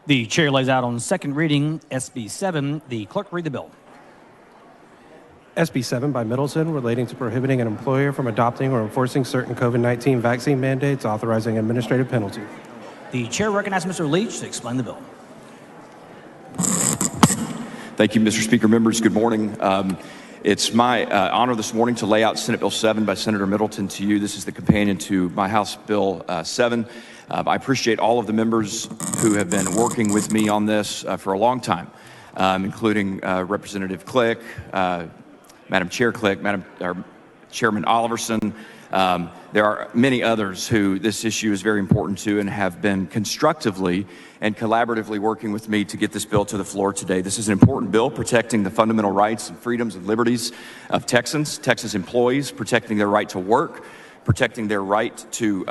The chair lays out on second reading SB7. The clerk read the bill. SB7 by Middleton, relating to prohibiting an employer from adopting or enforcing certain COVID-19 vaccine mandates, authorizing administrative penalty. The chair recognizes Mr. Leach to explain the bill. Thank you, Mr. Speaker. Members, good morning. It's my honor this morning to lay out Senate Bill 7 by Senator Middleton to you. This is the companion to my House Bill 7. I appreciate all of the members who have been working with me on this for a long time, including Representative Click, Madam Chair Click, Chairman Oliverson. There are many others who this issue is very important to and have been constructively and collaboratively working with me to get this bill to the floor today. This is an important bill protecting the fundamental rights and freedoms and liberties of Texans, Texas employees, protecting their right to work, protecting their right to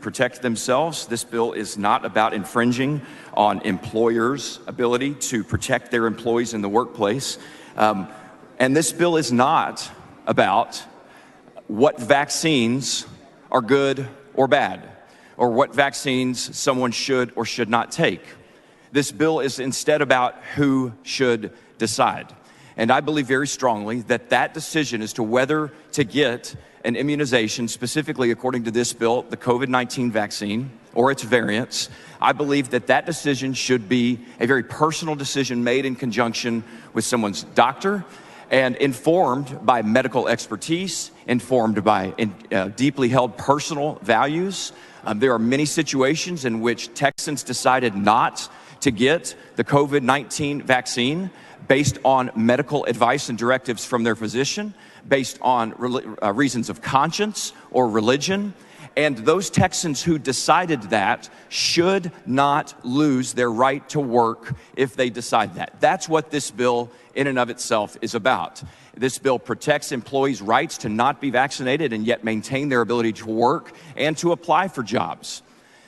protect themselves. This bill is not about infringing on employers' ability to protect their employees in the workplace. And this bill is not about what vaccines are good or bad, or what vaccines someone should or should not take. This bill is instead about who should decide. And I believe very strongly that that decision as to whether to get an immunization, specifically according to this bill, the COVID-19 vaccine or its variants, I believe that that decision should be a very personal decision made in conjunction with someone's doctor and informed by medical expertise, informed by deeply held personal values. There are many situations in which Texans decided not to get the COVID-19 vaccine based on medical advice and directives from their physician, based on reasons of conscience or religion. And those Texans who decided that should not lose their right to work if they decide that. That's what this bill in and of itself is about. This bill protects employees' rights to not be vaccinated and yet maintain their ability to work and to apply for jobs.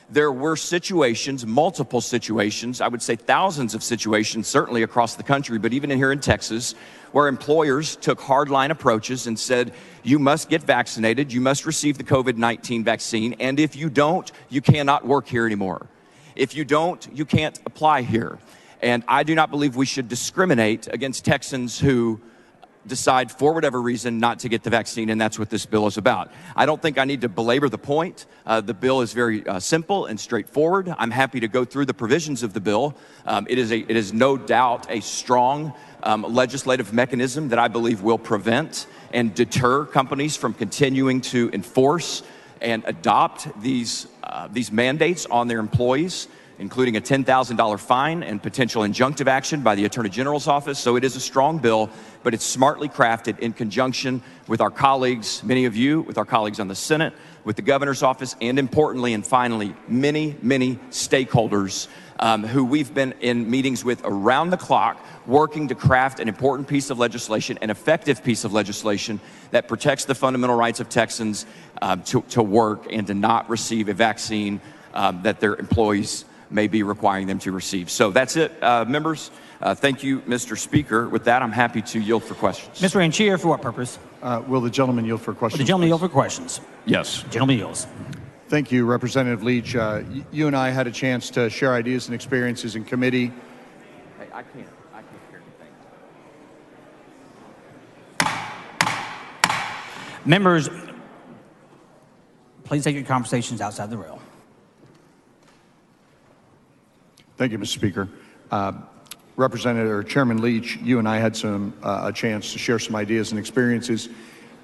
There were situations, multiple situations, I would say thousands of situations, certainly across the country, but even here in Texas, where employers took hardline approaches and said, you must get vaccinated, you must receive the COVID-19 vaccine, and if you don't, you cannot work here anymore. If you don't, you can't apply here. And I do not believe we should discriminate against Texans who decide for whatever reason not to get the vaccine, and that's what this bill is about. I don't think I need to belabor the point. The bill is very simple and straightforward. I'm happy to go through the provisions of the bill. It is no doubt a strong legislative mechanism that I believe will prevent and deter companies from continuing to enforce and adopt these mandates on their employees, including a $10,000 fine and potential injunctive action by the Attorney General's office. So it is a strong bill, but it's smartly crafted in conjunction with our colleagues, many of you, with our colleagues on the Senate, with the governor's office, and importantly and finally, many, many stakeholders who we've been in meetings with around the clock, working to craft an important piece of legislation, an effective piece of legislation that protects the fundamental rights of Texans to work and to not receive a vaccine that their employees may be requiring them to receive. So that's it, members. Thank you, Mr. Speaker. With that, I'm happy to yield for questions. Mr. Ranchier, for what purpose? Will the gentleman yield for questions? Will the gentleman yield for questions? Yes. Gentleman yields. Thank you, Representative Leach. You and I had a chance to share ideas and experiences in committee. Hey, I can't hear anything. Members, please take your conversations outside the rail. Thank you, Mr. Speaker. Chairman Leach, you and I had a chance to share some ideas and experiences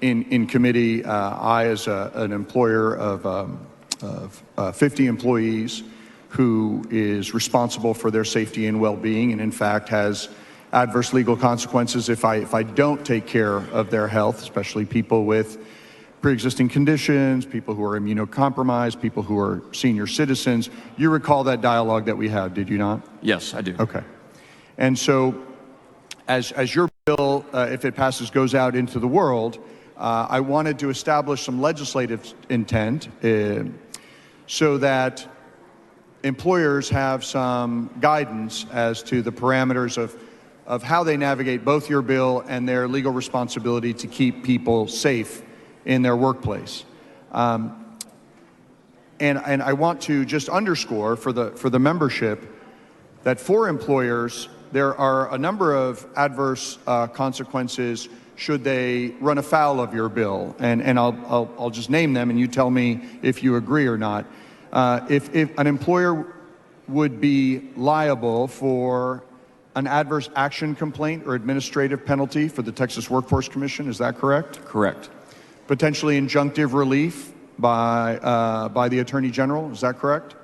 in committee. I, as an employer of 50 employees who is responsible for their safety and well-being, and in fact has adverse legal consequences if I don't take care of their health, especially people with pre-existing conditions, people who are immunocompromised, people who are senior citizens. You recall that dialogue that we had, did you not? Yes, I do. Okay. And so as your bill, if it passes, goes out into the world, I wanted to establish some legislative intent so that employers have some guidance as to the parameters of how they navigate both your bill and their legal responsibility to keep people safe in their workplace. And I want to just underscore for the membership that for employers, there are a number of adverse consequences should they run afoul of your bill. And I'll just name them, and you tell me if you agree or not. If an employer would be liable for an adverse action complaint or administrative penalty for the Texas Workforce Commission, is that correct? Correct. Potentially injunctive relief by the Attorney General, is that correct?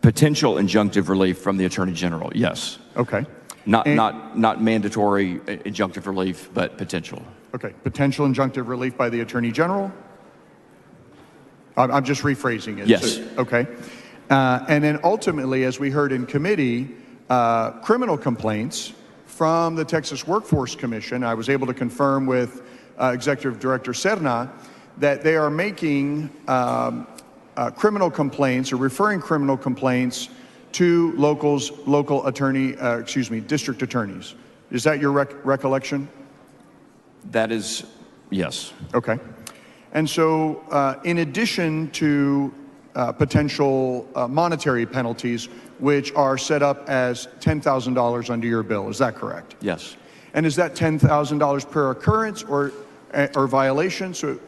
Potential injunctive relief from the Attorney General, yes. Okay. Not mandatory injunctive relief, but potential. Okay, potential injunctive relief by the Attorney General? I'm just rephrasing it. Yes. So, okay. And then ultimately, as we heard in committee, criminal complaints from the Texas Workforce Commission, I was able to confirm with Executive Director Serna that they are making criminal complaints or referring criminal complaints to district attorneys. Is that your recollection? That is, yes. Okay. And so in addition to potential monetary penalties, which are set up as $10,000 under your bill, is that correct? Yes. And is that $10,000 per occurrence or violation? So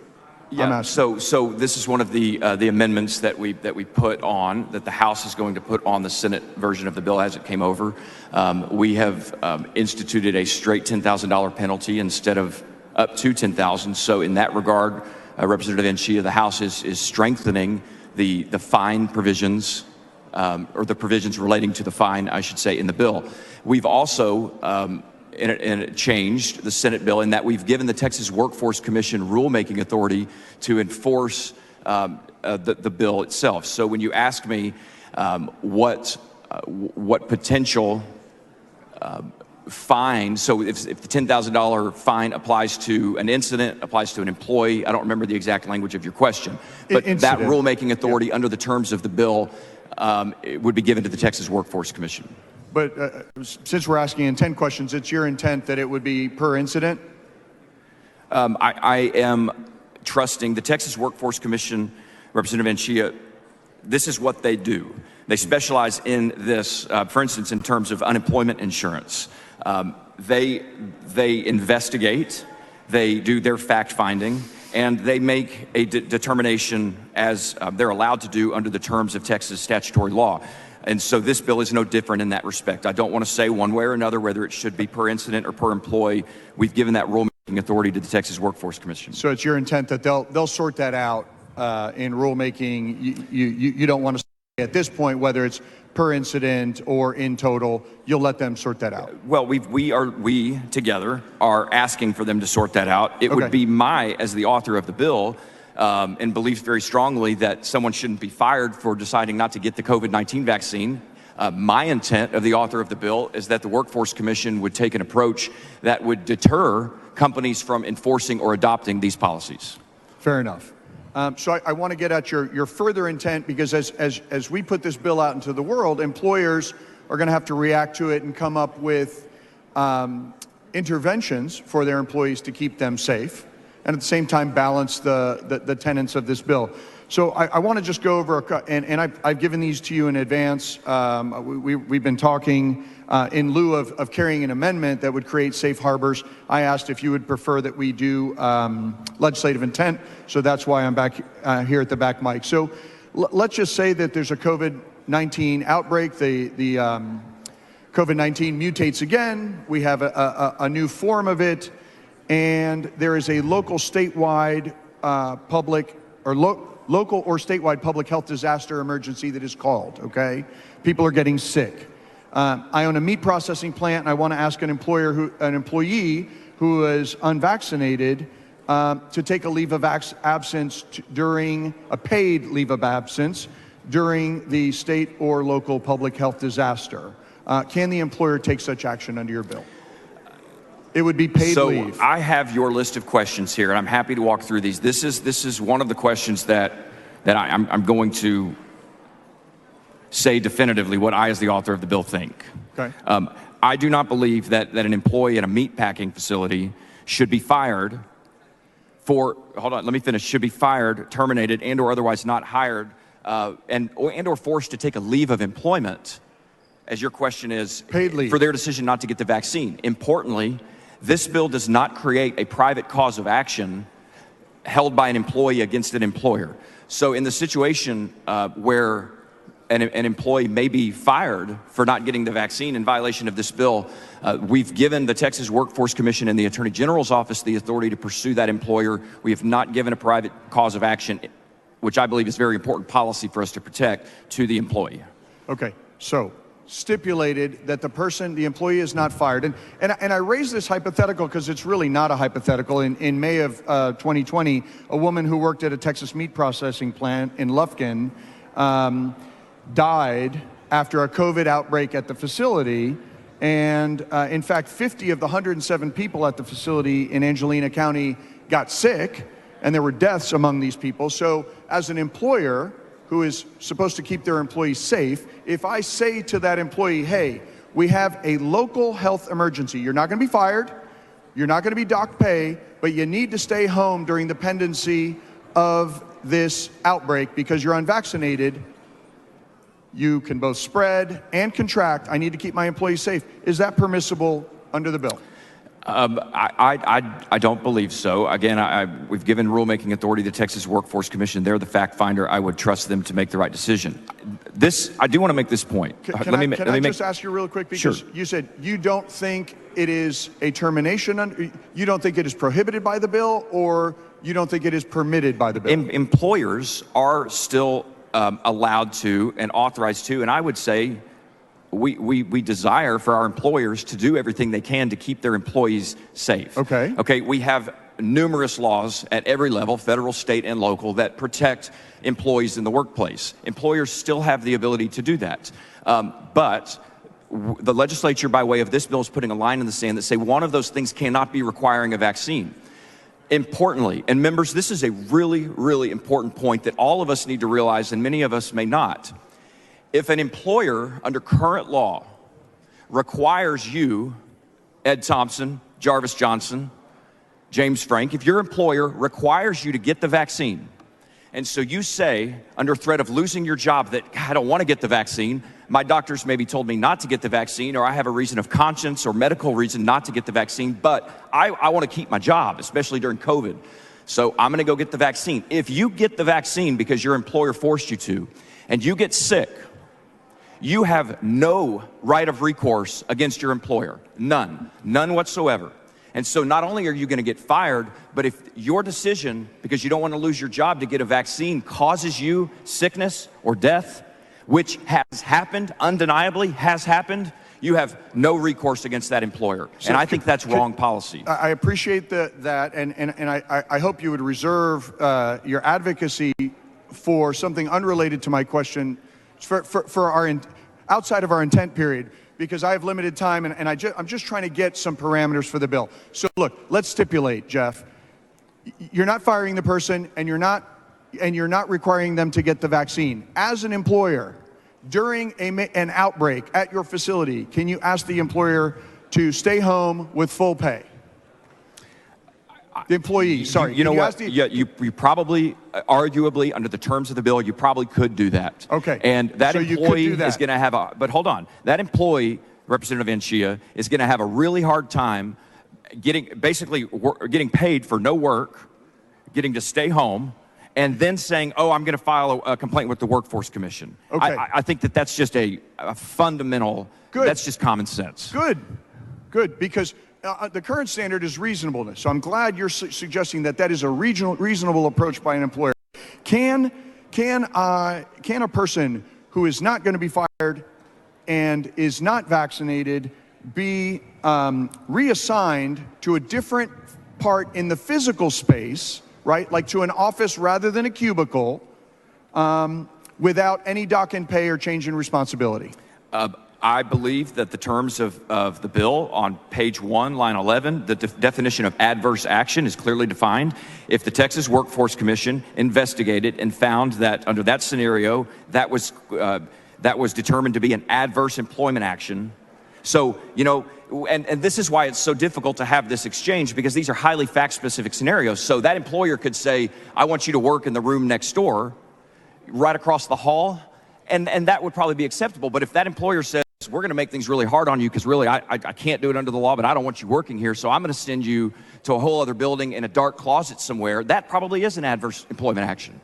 yeah. So this is one of the amendments that we put on, that the House is going to put on the Senate version of the bill as it came over. We have instituted a straight $10,000 penalty instead of up to $10,000. So in that regard, Representative Anchia, the House is strengthening the fine provisions, or the provisions relating to the fine, I should say, in the bill. We've also changed the Senate bill in that we've given the Texas Workforce Commission rulemaking authority to enforce the bill itself. So when you ask me what potential fine, so if the $10,000 fine applies to an incident, applies to an employee, I don't remember the exact language of your question, but that rulemaking authority under the terms of the bill it would be given to the Texas Workforce Commission. But since we're asking in 10 questions, it's your intent that it would be per incident? I am trusting the Texas Workforce Commission, Representative Anchia. This is what they do. They specialize in this, for instance, in terms of unemployment insurance. They investigate, they do their fact finding, and they make a determination as they're allowed to do under the terms of Texas statutory law. And so this bill is no different in that respect. I don't want to say one way or another whether it should be per incident or per employee. We've given that rulemaking authority to the Texas Workforce Commission. So it's your intent that they'll sort that out in rulemaking. You don't want to say at this point whether it's per incident or in total. You'll let them sort that out. Well, we together are asking for them to sort that out. It would be as the author of the bill, and believes very strongly that someone shouldn't be fired for deciding not to get the COVID-19 vaccine. My intent of the author of the bill is that the Workforce Commission would take an approach that would deter companies from enforcing or adopting these policies. Fair enough. So I want to get at your further intent, because as we put this bill out into the world, employers are going to have to react to it and come up with interventions for their employees to keep them safe, and at the same time balance the tenets of this bill. So I want to just go over, and I've given these to you in advance. We've been talking in lieu of carrying an amendment that would create safe harbors. I asked if you would prefer that we do legislative intent, so that's why I'm back here at the back mic. So let's just say that there's a COVID-19 outbreak. The COVID-19 mutates again. We have a new form of it. And there is a local, statewide, local or statewide public health disaster emergency that is called, okay? People are getting sick. I own a meat processing plant, and I want to ask an employee who is unvaccinated to take a leave of absence during a paid leave of absence during the state or local public health disaster. Can the employer take such action under your bill? It would be paid leave. So I have your list of questions here, and I'm happy to walk through these. This is one of the questions that I'm going to say definitively what I, as the author of the bill, think. Okay. I do not believe that an employee at a meat packing facility should be fired for, hold on, let me finish, should be fired, terminated, and or otherwise not hired or forced to take a leave of employment, as your question is, paid leave, for their decision not to get the vaccine. Importantly, this bill does not create a private cause of action held by an employee against an employer. So in the situation where an employee may be fired for not getting the vaccine in violation of this bill, we've given the Texas Workforce Commission and the Attorney General's office the authority to pursue that employer. We have not given a private cause of action, which I believe is very important policy for us to protect, to the employee. Okay, so stipulated that the employee is not fired. And I raise this hypothetical because it's really not a hypothetical. In May of 2020, a woman who worked at a Texas meat processing plant in Lufkin died after a COVID outbreak at the facility. And in fact, 50 of the 107 people at the facility in Angelina County got sick, and there were deaths among these people. So as an employer who is supposed to keep their employees safe, if I say to that employee, hey, we have a local health emergency, you're not going to be fired, you're not going to be docked pay, but you need to stay home during the pendency of this outbreak because you're unvaccinated, you can both spread and contract. I need to keep my employees safe. Is that permissible under the bill? I don't believe so. Again, we've given rulemaking authority to the Texas Workforce Commission. They're the fact finder. I would trust them to make the right decision. I do want to make this point. Can I just ask you real quick? Because Sure. You said you don't think it is a termination, you don't think it is prohibited by the bill, or you don't think it is permitted by the bill? Employers are still allowed to and authorized to, and I would say we desire for our employers to do everything they can to keep their employees safe. Okay. We have numerous laws at every level, federal, state, and local, that protect employees in the workplace. Employers still have the ability to do that. But the legislature, by way of this bill, is putting a line in the sand that say one of those things cannot be requiring a vaccine. Importantly, and members, this is a really, really important point that all of us need to realize, and many of us may not. If an employer under current law requires you, Ed Thompson, Jarvis Johnson, James Frank, if your employer requires you to get the vaccine, and so you say, under threat of losing your job, that I don't want to get the vaccine, my doctors maybe told me not to get the vaccine, or I have a reason of conscience or medical reason not to get the vaccine, but I want to keep my job, especially during COVID. So I'm going to go get the vaccine. If you get the vaccine because your employer forced you to, and you get sick, you have no right of recourse against your employer. None whatsoever. And so not only are you going to get fired, but if your decision, because you don't want to lose your job, to get a vaccine causes you sickness or death, which has happened, undeniably has happened, you have no recourse against that employer. And I think that's wrong policy. I appreciate that, and I hope you would reserve your advocacy for something unrelated to my question for our outside of our intent period, because I have limited time, and I'm just trying to get some parameters for the bill. So look, let's stipulate, Jeff, you're not firing the person, and you're not requiring them to get the vaccine. As an employer, during an outbreak at your facility, can you ask the employer to stay home with full pay? The employee, sorry. You know what? You probably, arguably, under the terms of the bill, you probably could do that. Okay. And that So you could employee do that. is going to have but hold on. That employee, Representative Anchia, is going to have a really hard time getting paid for no work, getting to stay home, and then saying, oh, I'm going to file a complaint with the Workforce Commission. Okay. I think that's just a fundamental, Good. That's just common sense. Good, because the current standard is reasonableness. So I'm glad you're suggesting that is a reasonable approach by an employer. Can a person who is not going to be fired and is not vaccinated be reassigned to a different part in the physical space, right? Like to an office rather than a cubicle, without any dock and pay or change in responsibility? I believe that the terms of the bill on page 1, line 11, the definition of adverse action is clearly defined. If the Texas Workforce Commission investigated and found that under that scenario, that was determined to be an adverse employment action. So, you know, and this is why it's so difficult to have this exchange, because these are highly fact-specific scenarios. So that employer could say, I want you to work in the room next door, right across the hall, and that would probably be acceptable. But if that employer says, we're going to make things really hard on you because really I can't do it under the law, but I don't want you working here, so I'm going to send you to a whole other building in a dark closet somewhere, that probably is an adverse employment action.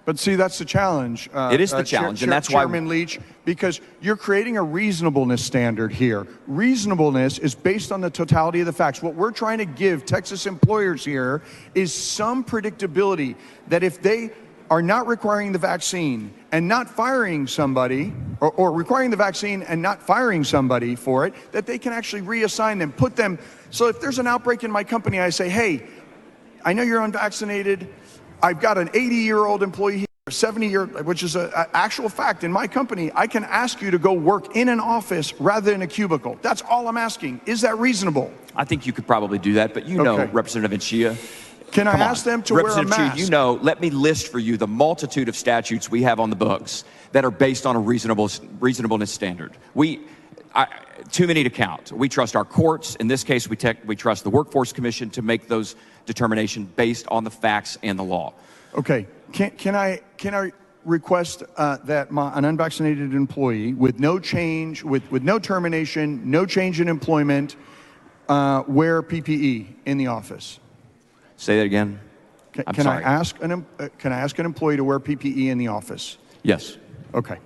But see, that's the challenge. It is the challenge, and that's why Chairman Leach, because you're creating a reasonableness standard here. Reasonableness is based on the totality of the facts. What we're trying to give Texas employers here is some predictability that if they are not requiring the vaccine and not firing somebody, or requiring the vaccine and not firing somebody for it, that they can actually reassign them, put them. So if there's an outbreak in my company, I say, hey, I know you're unvaccinated. I've got an 80-year-old employee here, 70-year, which is an actual fact in my company. I can ask you to go work in an office rather than a cubicle. That's all I'm asking. Is that reasonable? I think you could probably do that, but you know, Representative Chia. Can I ask them to wear a mask? Chia, you know, let me list for you the multitude of statutes we have on the books that are based on a reasonableness standard. Too many to count. We trust our courts. In this case, we trust the Workforce Commission to make those determinations based on the facts and the law. Okay. Can I request that an unvaccinated employee with no change, with no termination, no change in employment, wear PPE in the office? Say that again. Can I ask an employee to wear PPE in the office? Yes. Okay.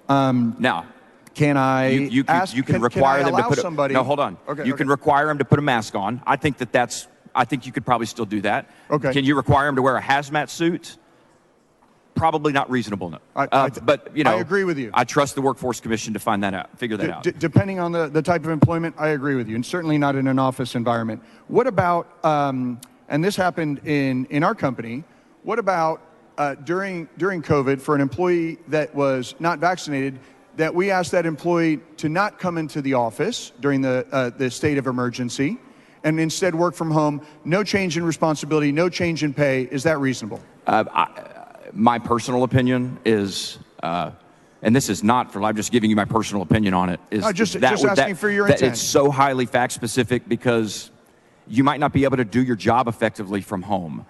Now, can I you can require them to put somebody? No, hold on. Okay, you can require them to put a mask on. I think you could probably still do that. Okay. Can you require them to wear a hazmat suit? Probably not reasonable. But you know, I agree with you. I trust the Workforce Commission to find that out, figure that out. Depending on the type of employment, I agree with you, and certainly not in an office environment. What about, and this happened in our company, what about during COVID for an employee that was not vaccinated, that we asked that employee to not come into the office during the state of emergency and instead work from home, no change in responsibility, no change in pay? Is that reasonable? My personal opinion is, and this is not for, I'm just giving you my personal opinion on it, is just asking for your intent. It's so highly fact specific because you might not be able to do your job effectively from home.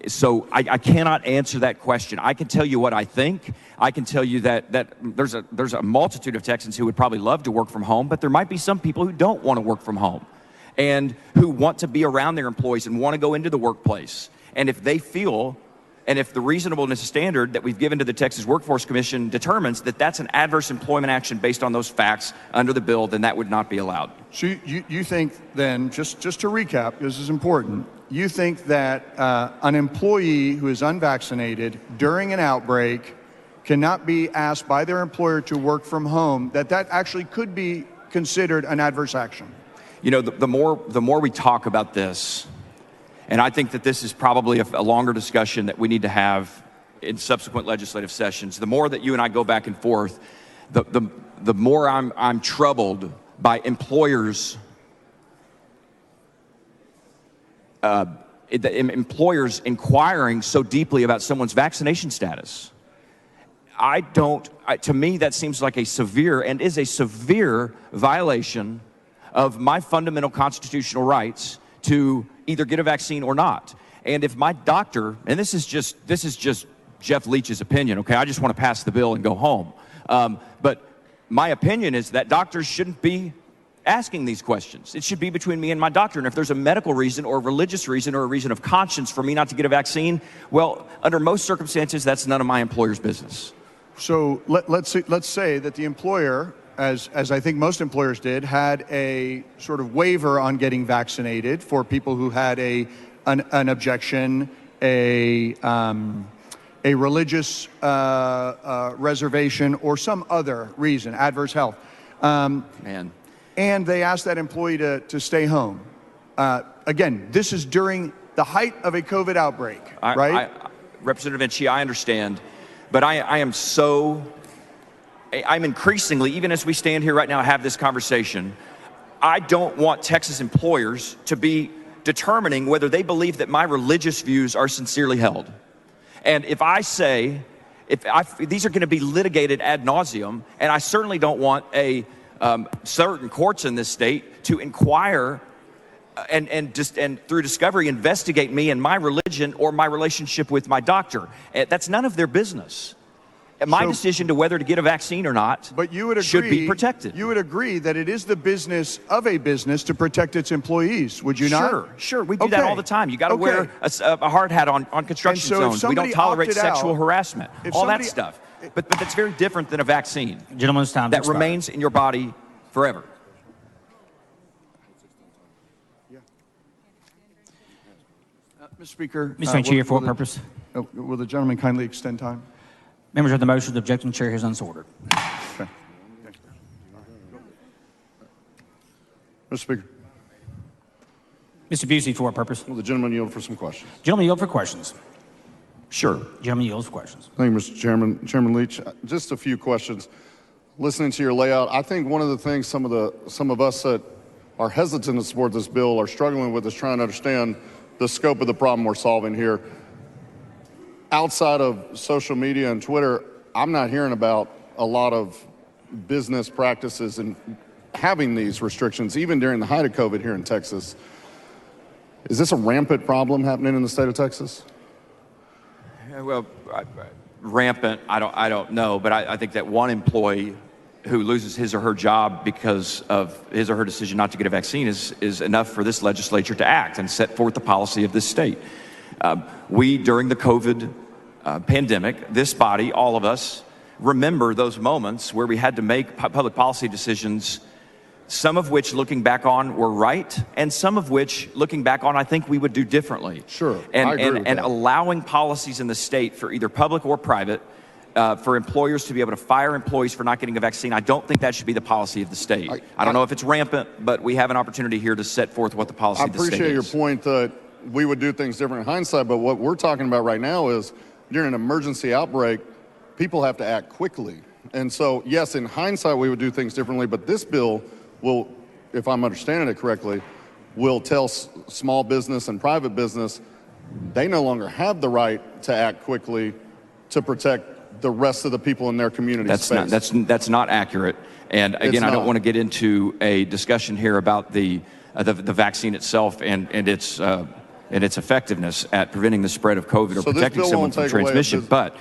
So I cannot answer that question. I can tell you what I think. I can tell you that there's a multitude of Texans who would probably love to work from home, but there might be some people who don't want to work from home and who want to be around their employees and want to go into the workplace. And if they feel, and if the reasonableness standard that we've given to the Texas Workforce Commission determines that that's an adverse employment action based on those facts under the bill, then that would not be allowed. So you think then, just to recap, this is important, you think that an employee who is unvaccinated during an outbreak cannot be asked by their employer to work from home, that actually could be considered an adverse action? You know, the more we talk about this, and I think that this is probably a longer discussion that we need to have in subsequent legislative sessions. The more that you and I go back and forth, the more I'm troubled by employers inquiring so deeply about someone's vaccination status. To me, that seems like a severe violation of my fundamental constitutional rights to either get a vaccine or not. And if my doctor, and this is just Jeff Leach's opinion, okay? I just want to pass the bill and go home. But my opinion is that doctors shouldn't be asking these questions. It should be between me and my doctor. And if there's a medical reason or a religious reason or a reason of conscience for me not to get a vaccine, well, under most circumstances, that's none of my employer's business. So let's say that the employer, as I think most employers did, had a sort of waiver on getting vaccinated for people who had an objection, a religious reservation, or some other reason, adverse health. And they asked that employee to stay home. Again, this is during the height of a COVID outbreak, right? Representative Chia, I understand, but I'm increasingly, even as we stand here right now, have this conversation, I don't want Texas employers to be determining whether they believe that my religious views are sincerely held. And if I say, these are going to be litigated ad nauseum, and I certainly don't want certain courts in this state to inquire and through discovery investigate me and my religion or my relationship with my doctor. That's none of their business. My decision to whether to get a vaccine or not should be protected. You would agree that it is the business of a business to protect its employees, would you not? Sure. We do that all the time. You got to wear a hard hat on construction zones. We don't tolerate sexual harassment, all that stuff. But that's very different than a vaccine. Gentleman's time that remains in your body forever. Mr. Speaker. Mr. Chair, for what purpose? Will the gentleman kindly extend time? Members of the motion, the objecting chair has unsordered. Okay. Mr. Speaker. Mr. Busey, for what purpose? Will the gentleman yield for some questions? Gentleman yield for questions. Sure. Gentleman yields for questions. Thank you, Mr. Chairman. Chairman Leach, just a few questions. Listening to your layout, I think one of the things some of us that are hesitant to support this bill are struggling with is trying to understand the scope of the problem we're solving here. Outside of social media and Twitter, I'm not hearing about a lot of business practices and having these restrictions, even during the height of COVID here in Texas. Is this a rampant problem happening in the state of Texas? Well, rampant, I don't know, but I think that one employee who loses his or her job because of his or her decision not to get a vaccine is enough for this legislature to act and set forth the policy of this state. We, during the COVID pandemic, this body, all of us, remember those moments where we had to make public policy decisions, some of which, looking back on, were right, and some of which, looking back on, I think we would do differently. Sure, and, I agree with and that. allowing policies in the state for either public or private, for employers to be able to fire employees for not getting a vaccine, I don't think that should be the policy of the state. I don't know if it's rampant, but we have an opportunity here to set forth what the policy of the state is. I appreciate your point that we would do things different in hindsight, but what we're talking about right now is during an emergency outbreak, people have to act quickly. And so, yes, in hindsight, we would do things differently, but this bill will, if I'm understanding it correctly, will tell small business and private business they no longer have the right to act quickly to protect the rest of the people in their community space. That's not accurate. And again, I don't want to get into a discussion here about the vaccine itself and its effectiveness at preventing the spread of COVID or protecting someone from transmission. But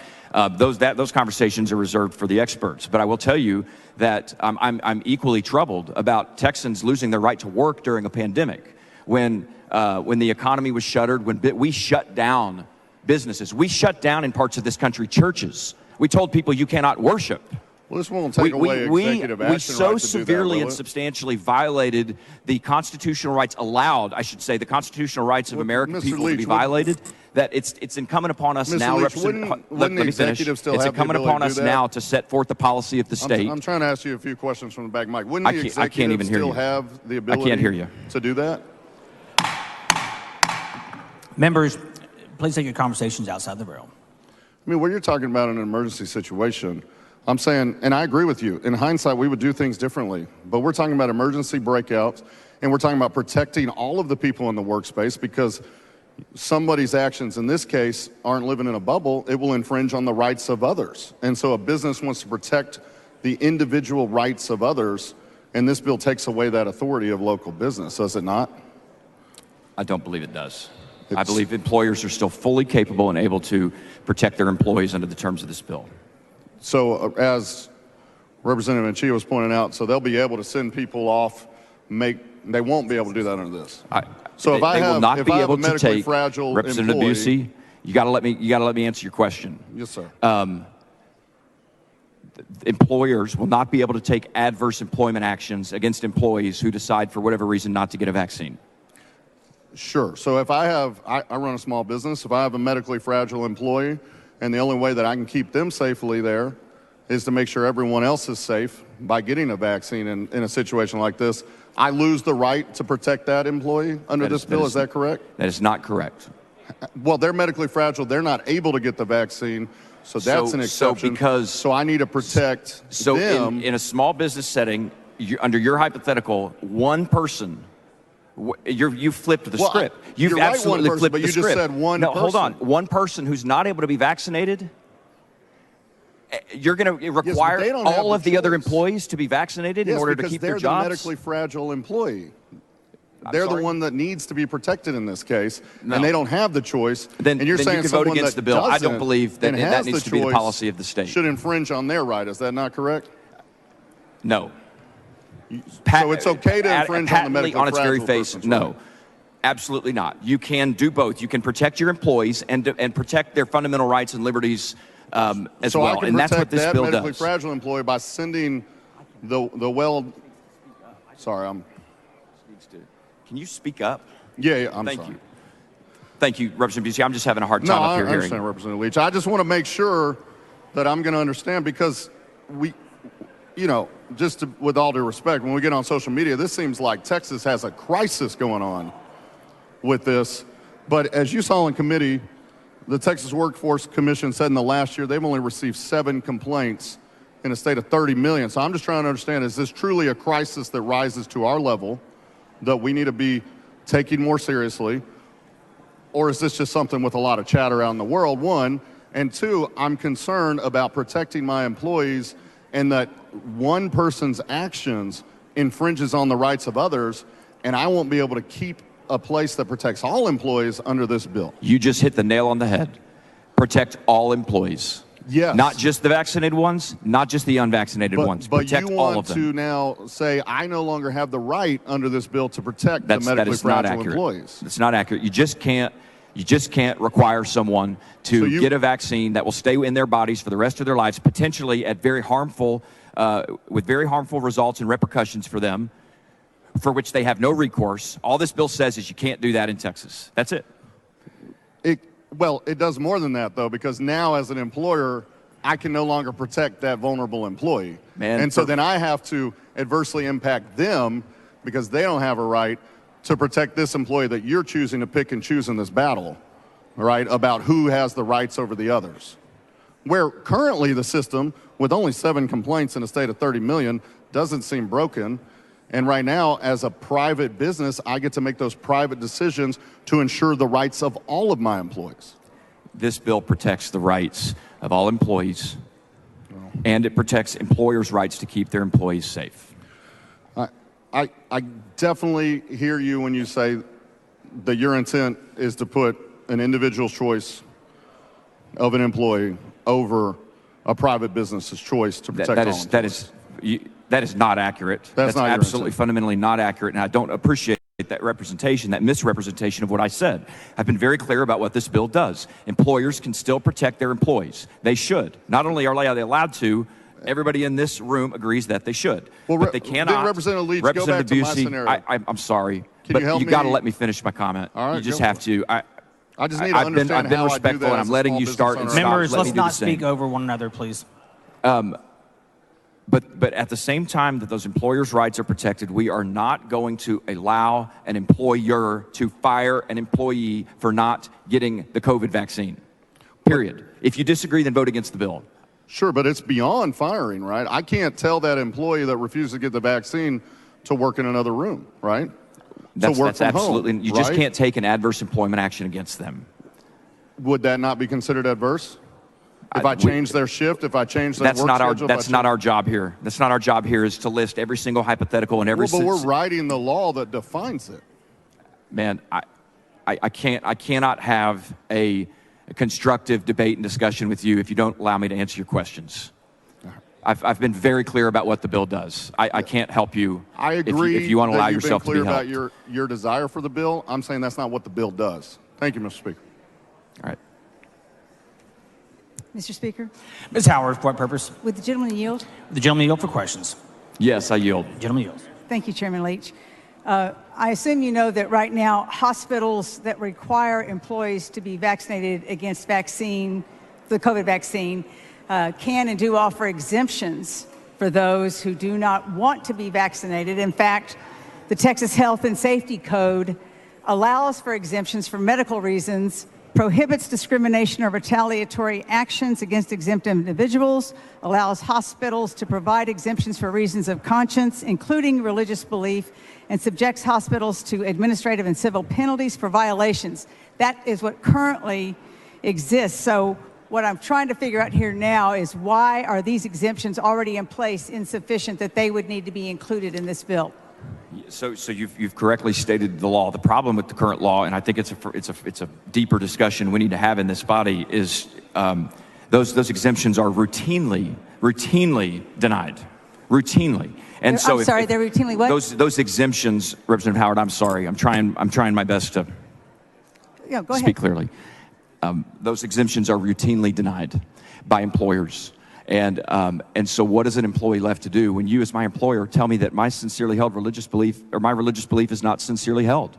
those conversations are reserved for the experts. But I will tell you that I'm equally troubled about Texans losing their right to work during a pandemic. When the economy was shuttered, when we shut down businesses, we shut down in parts of this country churches. We told people you cannot worship. Well, this won't take away executive action. We so severely and substantially violated the constitutional rights allowed, I should say, the constitutional rights of American people to be violated, that it's incumbent upon us now. Let me finish. It's incumbent upon us now to set forth the policy of the state. I'm trying to ask you a few questions from the back mic. Wouldn't the executive still have the ability to do that? Members, please take your conversations outside the room. I mean, when you're talking about an emergency situation, I'm saying, and I agree with you, in hindsight, we would do things differently. But we're talking about emergency breakouts, and we're talking about protecting all of the people in the workspace because somebody's actions in this case aren't living in a bubble. It will infringe on the rights of others. And so a business wants to protect the individual rights of others, and this bill takes away that authority of local business, does it not? I don't believe it does. I believe employers are still fully capable and able to protect their employees under the terms of this bill. So as Representative Anchia was pointing out, so they'll be able to send people off, they won't be able to do that under this. They will not be able to take Representative Busey. You got to let me answer your question. Yes, sir. Employers will not be able to take adverse employment actions against employees who decide for whatever reason not to get a vaccine. Sure. So if I run a small business, if I have a medically fragile employee, and the only way that I can keep them safely there is to make sure everyone else is safe by getting a vaccine in a situation like this, I lose the right to protect that employee under this bill. Is that correct? That is not correct. Well, they're medically fragile. They're not able to get the vaccine. So that's an exception. So I need to protect them. In a small business setting, under your hypothetical, one person, you flipped the script. You've absolutely flipped the script. You just said one person. No, hold on. One person who's not able to be vaccinated, you're going to require all of the other employees to be vaccinated in order to keep their jobs? Yes, because they're the medically fragile employee. They're the sorry? one that needs to be protected in this case, No. and they don't have the choice. Then, and you're then saying you can vote someone against that the bill. I don't doesn't believe that and that has needs the to be the choice policy of the state. should infringe on their right. Is that not correct? No. So it's okay to infringe on the patently medically on its very fragile face, person's no. right. Absolutely not. You can do both. You can protect your employees and protect their fundamental rights and liberties as So well. I can And that's what protect this that bill medically does. fragile employee by sending the well. Sorry, I'm. Can you speak up? Yeah, I'm Thank sorry. you. Thank you, Representative Busey. I'm just having a hard No, time up I here hearing. understand, Representative Leach. I just want to make sure that I'm going to understand because we, just with all due respect, when we get on social media, this seems like Texas has a crisis going on with this. But as you saw in committee, the Texas Workforce Commission said in the last year they've only received 7 complaints in a state of 30 million. So I'm just trying to understand, is this truly a crisis that rises to our level that we need to be taking more seriously? Or is this just something with a lot of chatter out in the world, one? And two, I'm concerned about protecting my employees and that one person's actions infringes on the rights of others, and I won't be able to keep a place that protects all employees under this bill. You just hit the nail on the head. Protect all employees. Yes. Not just the vaccinated ones, not just the unvaccinated ones. But Protect you all want of them. to now say, I no longer have the right under this bill to protect That the medically is not fragile accurate. employees. It's not accurate. You just can't require someone to get a vaccine that will stay in their bodies for the rest of their lives, potentially at with very harmful results and repercussions for them, for which they have no recourse. All this bill says is you can't do that in Texas. That's it. Well, it does more than that, though, because now as an employer, I can no longer protect that vulnerable employee. And so then I have to adversely impact them because they don't have a right to protect this employee that you're choosing to pick and choose in this battle, right, about who has the rights over the others. Where currently the system, with only 7 complaints in a state of 30 million, doesn't seem broken. And right now, as a private business, I get to make those private decisions to ensure the rights of all of my employees. This bill protects the rights of all employees, and it protects employers' rights to keep their employees safe. I definitely hear you when you say that your intent is to put an individual's choice of an employee over a private business's choice to protect all employees. That is not accurate. That's not your absolutely intent. fundamentally not accurate, and I don't appreciate that representation, that misrepresentation of what I said. I've been very clear about what this bill does. Employers can still protect their employees. They should. Not only are they allowed to, everybody in this room agrees that they should. Well, but they cannot. then Representative Leach, go back to my scenario. I'm sorry, Can but you help got to me? let me finish my comment. All right, you just go have for to. I just need to understand I've been how I do respectful, that and as I'm a letting small you business start owner. and stop. Members, Let me let's do the not same. speak over one another, please. But at the same time that those employers' rights are protected, we are not going to allow an employer to fire an employee for not getting the COVID vaccine. Period. If you disagree, then vote against the bill. Sure, but it's beyond firing, right? I can't tell that employee that refuses to get the vaccine to work in another room, right? That's from absolutely. home, You just right? can't take an adverse employment action against them. Would that not be considered adverse? If I change their shift, if I change their That's work not our. schedule, if I That's not change- our job here. That's not our job here. Is to list every single hypothetical and every. Well, but we're writing the law that defines it. Man, I cannot have a constructive debate and discussion with you if you don't allow me to answer your questions. I've been very clear about what the bill does. I can't help you. I agree if you want to allow that you've yourself been clear to be about helped. your desire for the bill. I'm saying that's not what the bill does. Thank you, Mr. Speaker. All right. Mr. Speaker, Ms. Howard, for what purpose? would the gentleman yield? The gentleman yield for questions. Yes, I yield. Gentleman yields. Thank you, Chairman Leach. I assume you know that right now hospitals that require employees to be vaccinated against the COVID vaccine, can and do offer exemptions for those who do not want to be vaccinated. In fact, the Texas Health and Safety Code allows for exemptions for medical reasons, prohibits discrimination or retaliatory actions against exempt individuals, allows hospitals to provide exemptions for reasons of conscience, including religious belief, and subjects hospitals to administrative and civil penalties for violations. That is what currently exists. So what I'm trying to figure out here now is why are these exemptions already in place insufficient that they would need to be included in this bill? So you've correctly stated the law. The problem with the current law, and I think it's a deeper discussion we need to have in this body, is those exemptions are routinely denied, routinely. And I'm sorry, they're routinely what? Those exemptions, Representative Howard. I'm sorry. I'm trying my best to Go speak ahead. clearly. Those exemptions are routinely denied by employers. And so what is an employee left to do when you, as my employer, tell me that my sincerely held religious belief or my religious belief is not sincerely held,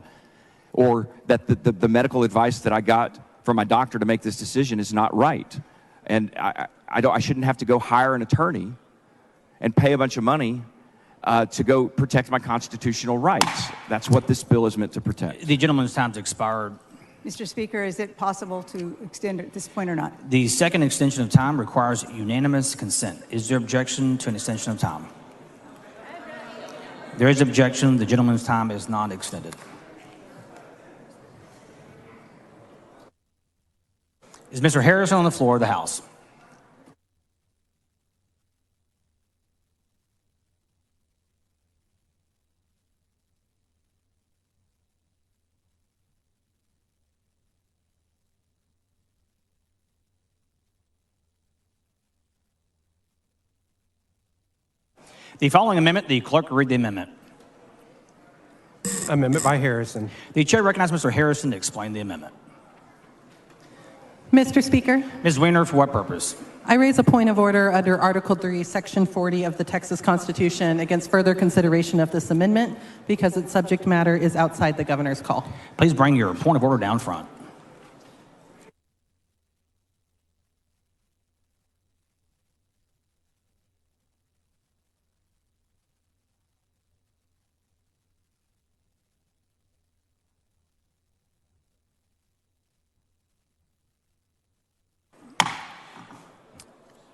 or that the medical advice that I got from my doctor to make this decision is not right, and I shouldn't have to go hire an attorney and pay a bunch of money to go protect my constitutional rights. That's what this bill is meant to protect. The gentleman's time's expired. Mr. Speaker, is it possible to extend at this point or not? The second extension of time requires unanimous consent. Is there objection to an extension of time? There is objection. The gentleman's time is not extended. Is Mr. Harrison on the floor of the House? The following amendment, the clerk will read the amendment. Amendment by Harrison. The chair recognizes Mr. Harrison to explain the amendment. Mr. Speaker, Ms. Weiner, for what purpose? I raise a point of order under Article 3, Section 40 of the Texas Constitution against further consideration of this amendment because its subject matter is outside the governor's call. Please bring your point of order down front.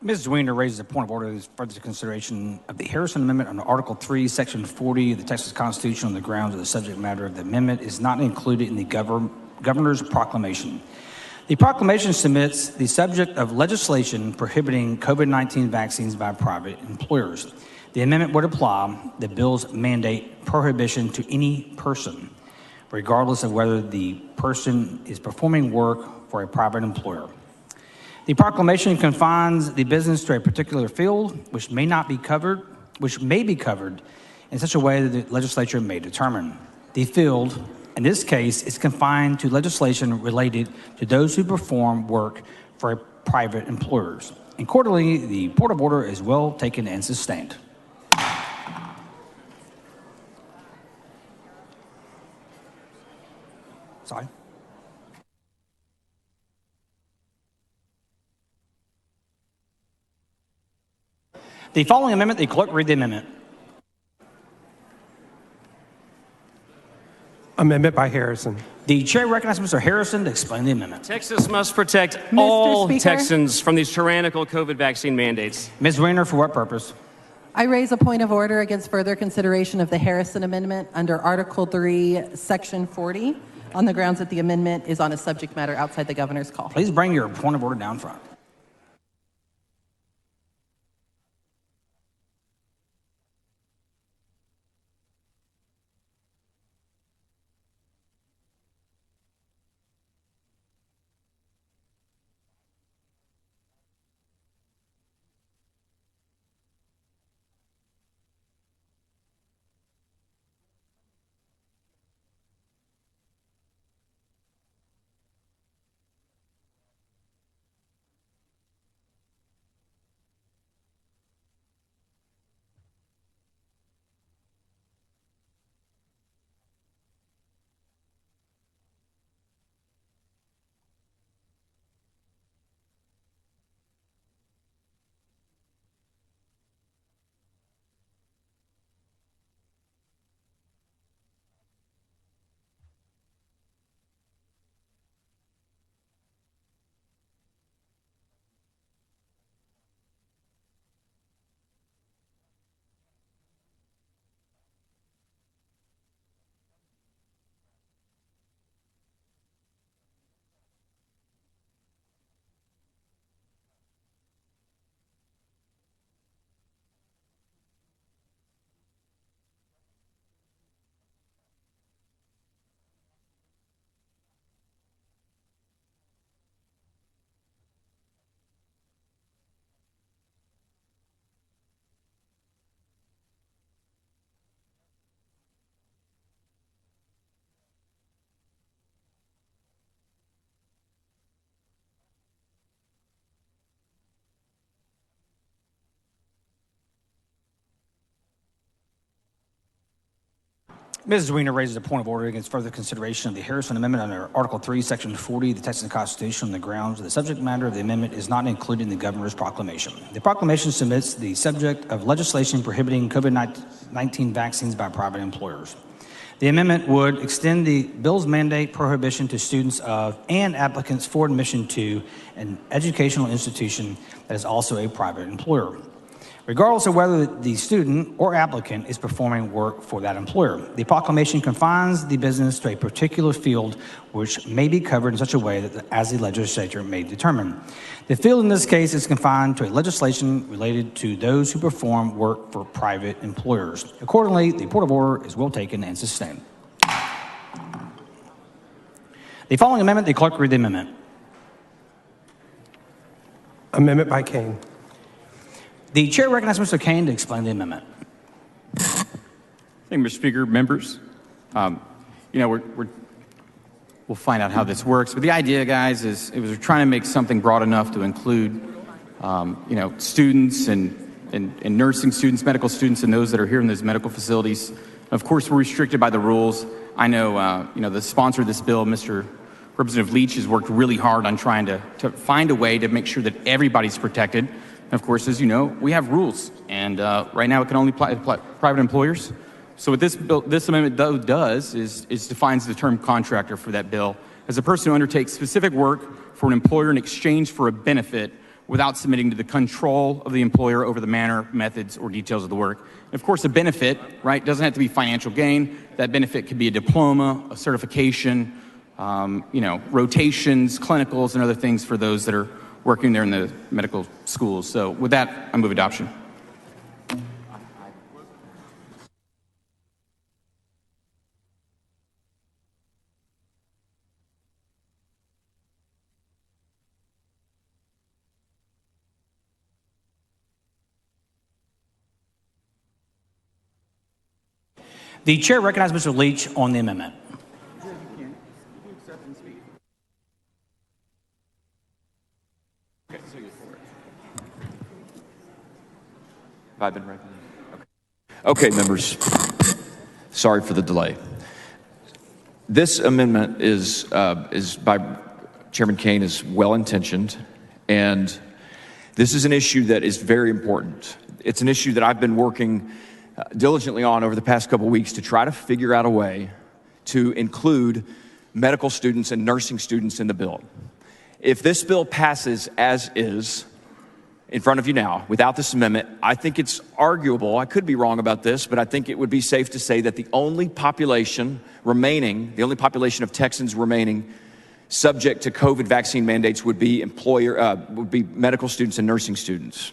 Ms. Weiner raises a point of order as further consideration of the Harrison Amendment under Article 3, Section 40 of the Texas Constitution on the grounds of the subject matter of the amendment is not included in the governor's proclamation. The proclamation submits the subject of legislation prohibiting COVID-19 vaccines by private employers. The amendment would apply the bill's mandate prohibition to any person, regardless of whether the person is performing work for a private employer. The proclamation confines the business to a particular field, which may be covered in such a way that the legislature may determine. The field, in this case, is confined to legislation related to those who perform work for private employers. Accordingly, the point of order is well taken and sustained. Sorry. The following amendment, the clerk read the amendment. Amendment by Harrison. The chair recognizes Mr. Harrison to explain the amendment. Texas must protect all Speaker? Texans from these tyrannical COVID vaccine mandates. Ms. Weiner, for what purpose? I raise a point of order against further consideration of the Harrison Amendment under Article 3, Section 40 on the grounds that the amendment is on a subject matter outside the governor's call. Please bring your point of order down front. Mrs. Weiner raises a point of order against further consideration of the Harrison Amendment under Article 3, Section 40 of the Texas Constitution on the grounds that the subject matter of the amendment is not included in the governor's proclamation. The proclamation submits the subject of legislation prohibiting COVID-19 vaccines by private employers. The amendment would extend the bill's mandate prohibition to students of and applicants for admission to an educational institution that is also a private employer, regardless of whether the student or applicant is performing work for that employer. The proclamation confines the business to a particular field which may be covered in such a way that as the legislature may determine. The field in this case is confined to a legislation related to those who perform work for private employers. Accordingly, the point of order is well taken and sustained. The following amendment, the clerk read the amendment. Amendment by Kane. The chair recognizes Mr. Kane to explain the amendment. Thank you, Mr. Speaker, members. We'll find out how this works. But the idea, guys, is we're trying to make something broad enough to include, students and nursing students, medical students, and those that are here in those medical facilities. Of course, we're restricted by the rules. I know, the sponsor of this bill, Mr. Representative Leach, has worked really hard on trying to find a way to make sure that everybody's protected. And of course, as you know, we have rules, and right now it can only apply to private employers. So what this amendment does is defines the term contractor for that bill as a person who undertakes specific work for an employer in exchange for a benefit without submitting to the control of the employer over the manner, methods, or details of the work. And of course, a benefit, right, doesn't have to be financial gain. That benefit could be a diploma, a certification, rotations, clinicals, and other things for those that are working there in the medical schools. So with that, I move adoption. The chair recognizes Mr. Leach on the amendment. Have I been recognized? Okay, members. Sorry for the delay. This amendment is by Chairman Kane is well-intentioned, and this is an issue that is very important. It's an issue that I've been working diligently on over the past couple weeks to try to figure out a way to include medical students and nursing students in the bill. If this bill passes as is, in front of you now, without this amendment, I think it's arguable, I could be wrong about this, but I think it would be safe to say that the only population of Texans remaining subject to COVID vaccine mandates would be medical students and nursing students.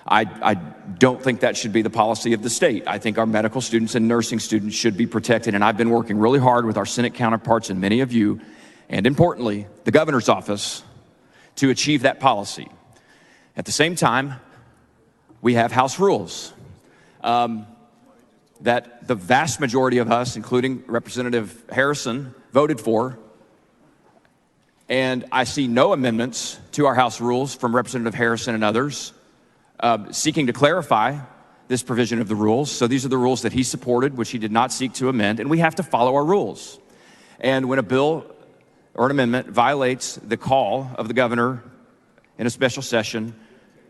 I don't think that should be the policy of the state. I think our medical students and nursing students should be protected, and I've been working really hard with our Senate counterparts and many of you, and importantly, the governor's office, to achieve that policy. At the same time, we have House rules that the vast majority of us, including Representative Harrison, voted for. And I see no amendments to our House rules from Representative Harrison and others seeking to clarify this provision of the rules. So these are the rules that he supported, which he did not seek to amend, and we have to follow our rules. And when a bill or an amendment violates the call of the governor in a special session,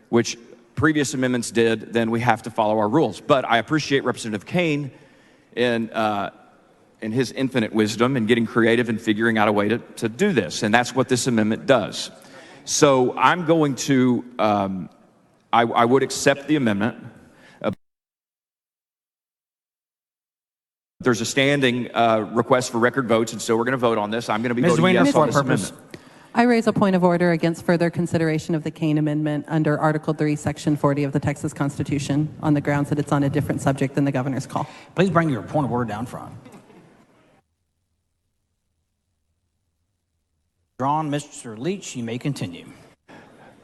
which previous amendments did, then we have to follow our rules. But I appreciate Representative Kane in his infinite wisdom in getting creative and figuring out a way to do this, and that's what this amendment does. So I'm going to, I would accept the amendment. There's a standing request for record votes, and so we're going to vote on this. I'm going to be voting yes on this amendment. I raise a point of order against further consideration of the Kane Amendment under Article 3, Section 40 of the Texas Constitution on the grounds that it's on a different subject than the governor's call. Please bring your point of order down front. Drawn, Mr. Leach, you may continue.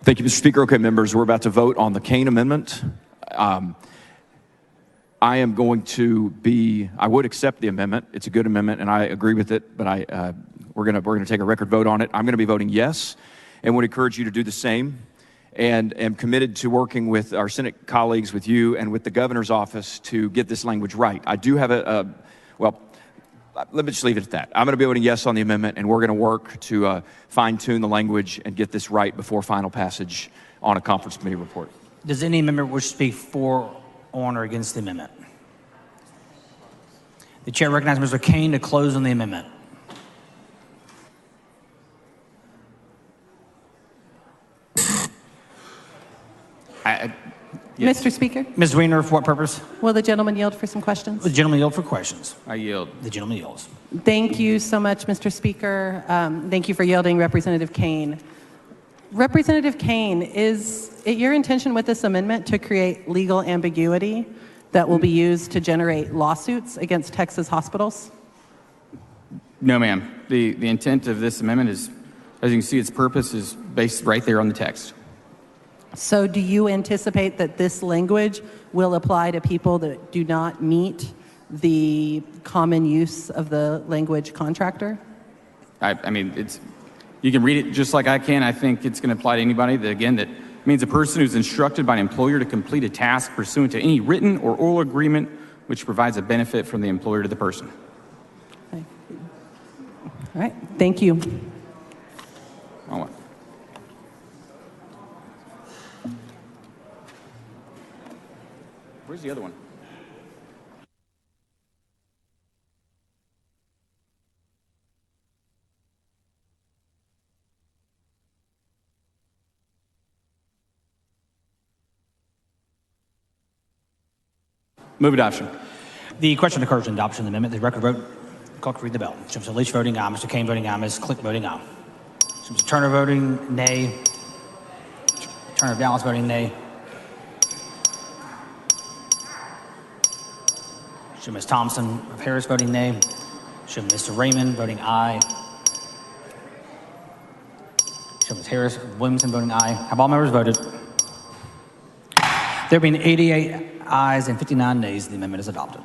Thank you, Mr. Speaker. Okay, members, we're about to vote on the Kane Amendment. I would accept the amendment. It's a good amendment, and I agree with it, but we're going to take a record vote on it. I'm going to be voting yes, and would encourage you to do the same, and am committed to working with our Senate colleagues, with you, and with the governor's office to get this language right. I do have let me just leave it at that. I'm going to be voting yes on the amendment, and we're going to work to fine-tune the language and get this right before final passage on a conference committee report. Does any member wish to speak for, on, or against the amendment? The chair recognizes Mr. Kane to close on the amendment. Mr. Speaker, Ms. Weiner, for what purpose? will the gentleman yield for some questions? The gentleman yield for questions. I yield. The gentleman yields. Thank you so much, Mr. Speaker. Thank you for yielding, Representative Kane. Representative Kane, is it your intention with this amendment to create legal ambiguity that will be used to generate lawsuits against Texas hospitals? No, ma'am. The intent of this amendment is, as you can see, its purpose is based right there on the text. So do you anticipate that this language will apply to people that do not meet the common use of the language contractor? I mean, you can read it just like I can. I think it's going to apply to anybody that means a person who's instructed by an employer to complete a task pursuant to any written or oral agreement which provides a benefit from the employer to the person. Okay. All right. Thank you. Oh, where's the other one? Move adoption. The question occurs in adoption of the amendment. The record vote, clerk read the bell. Mr. Leach voting aye, Mr. Kane voting aye, Ms. Click voting aye. Mr. Turner voting nay. Turner of Dallas voting nay. Show Ms. Thompson of Harris voting nay. Show Mr. Raymond voting aye. Show Ms. Harris of Williamson voting aye. Have all members voted? There being 88 ayes and 59 nays, the amendment is adopted.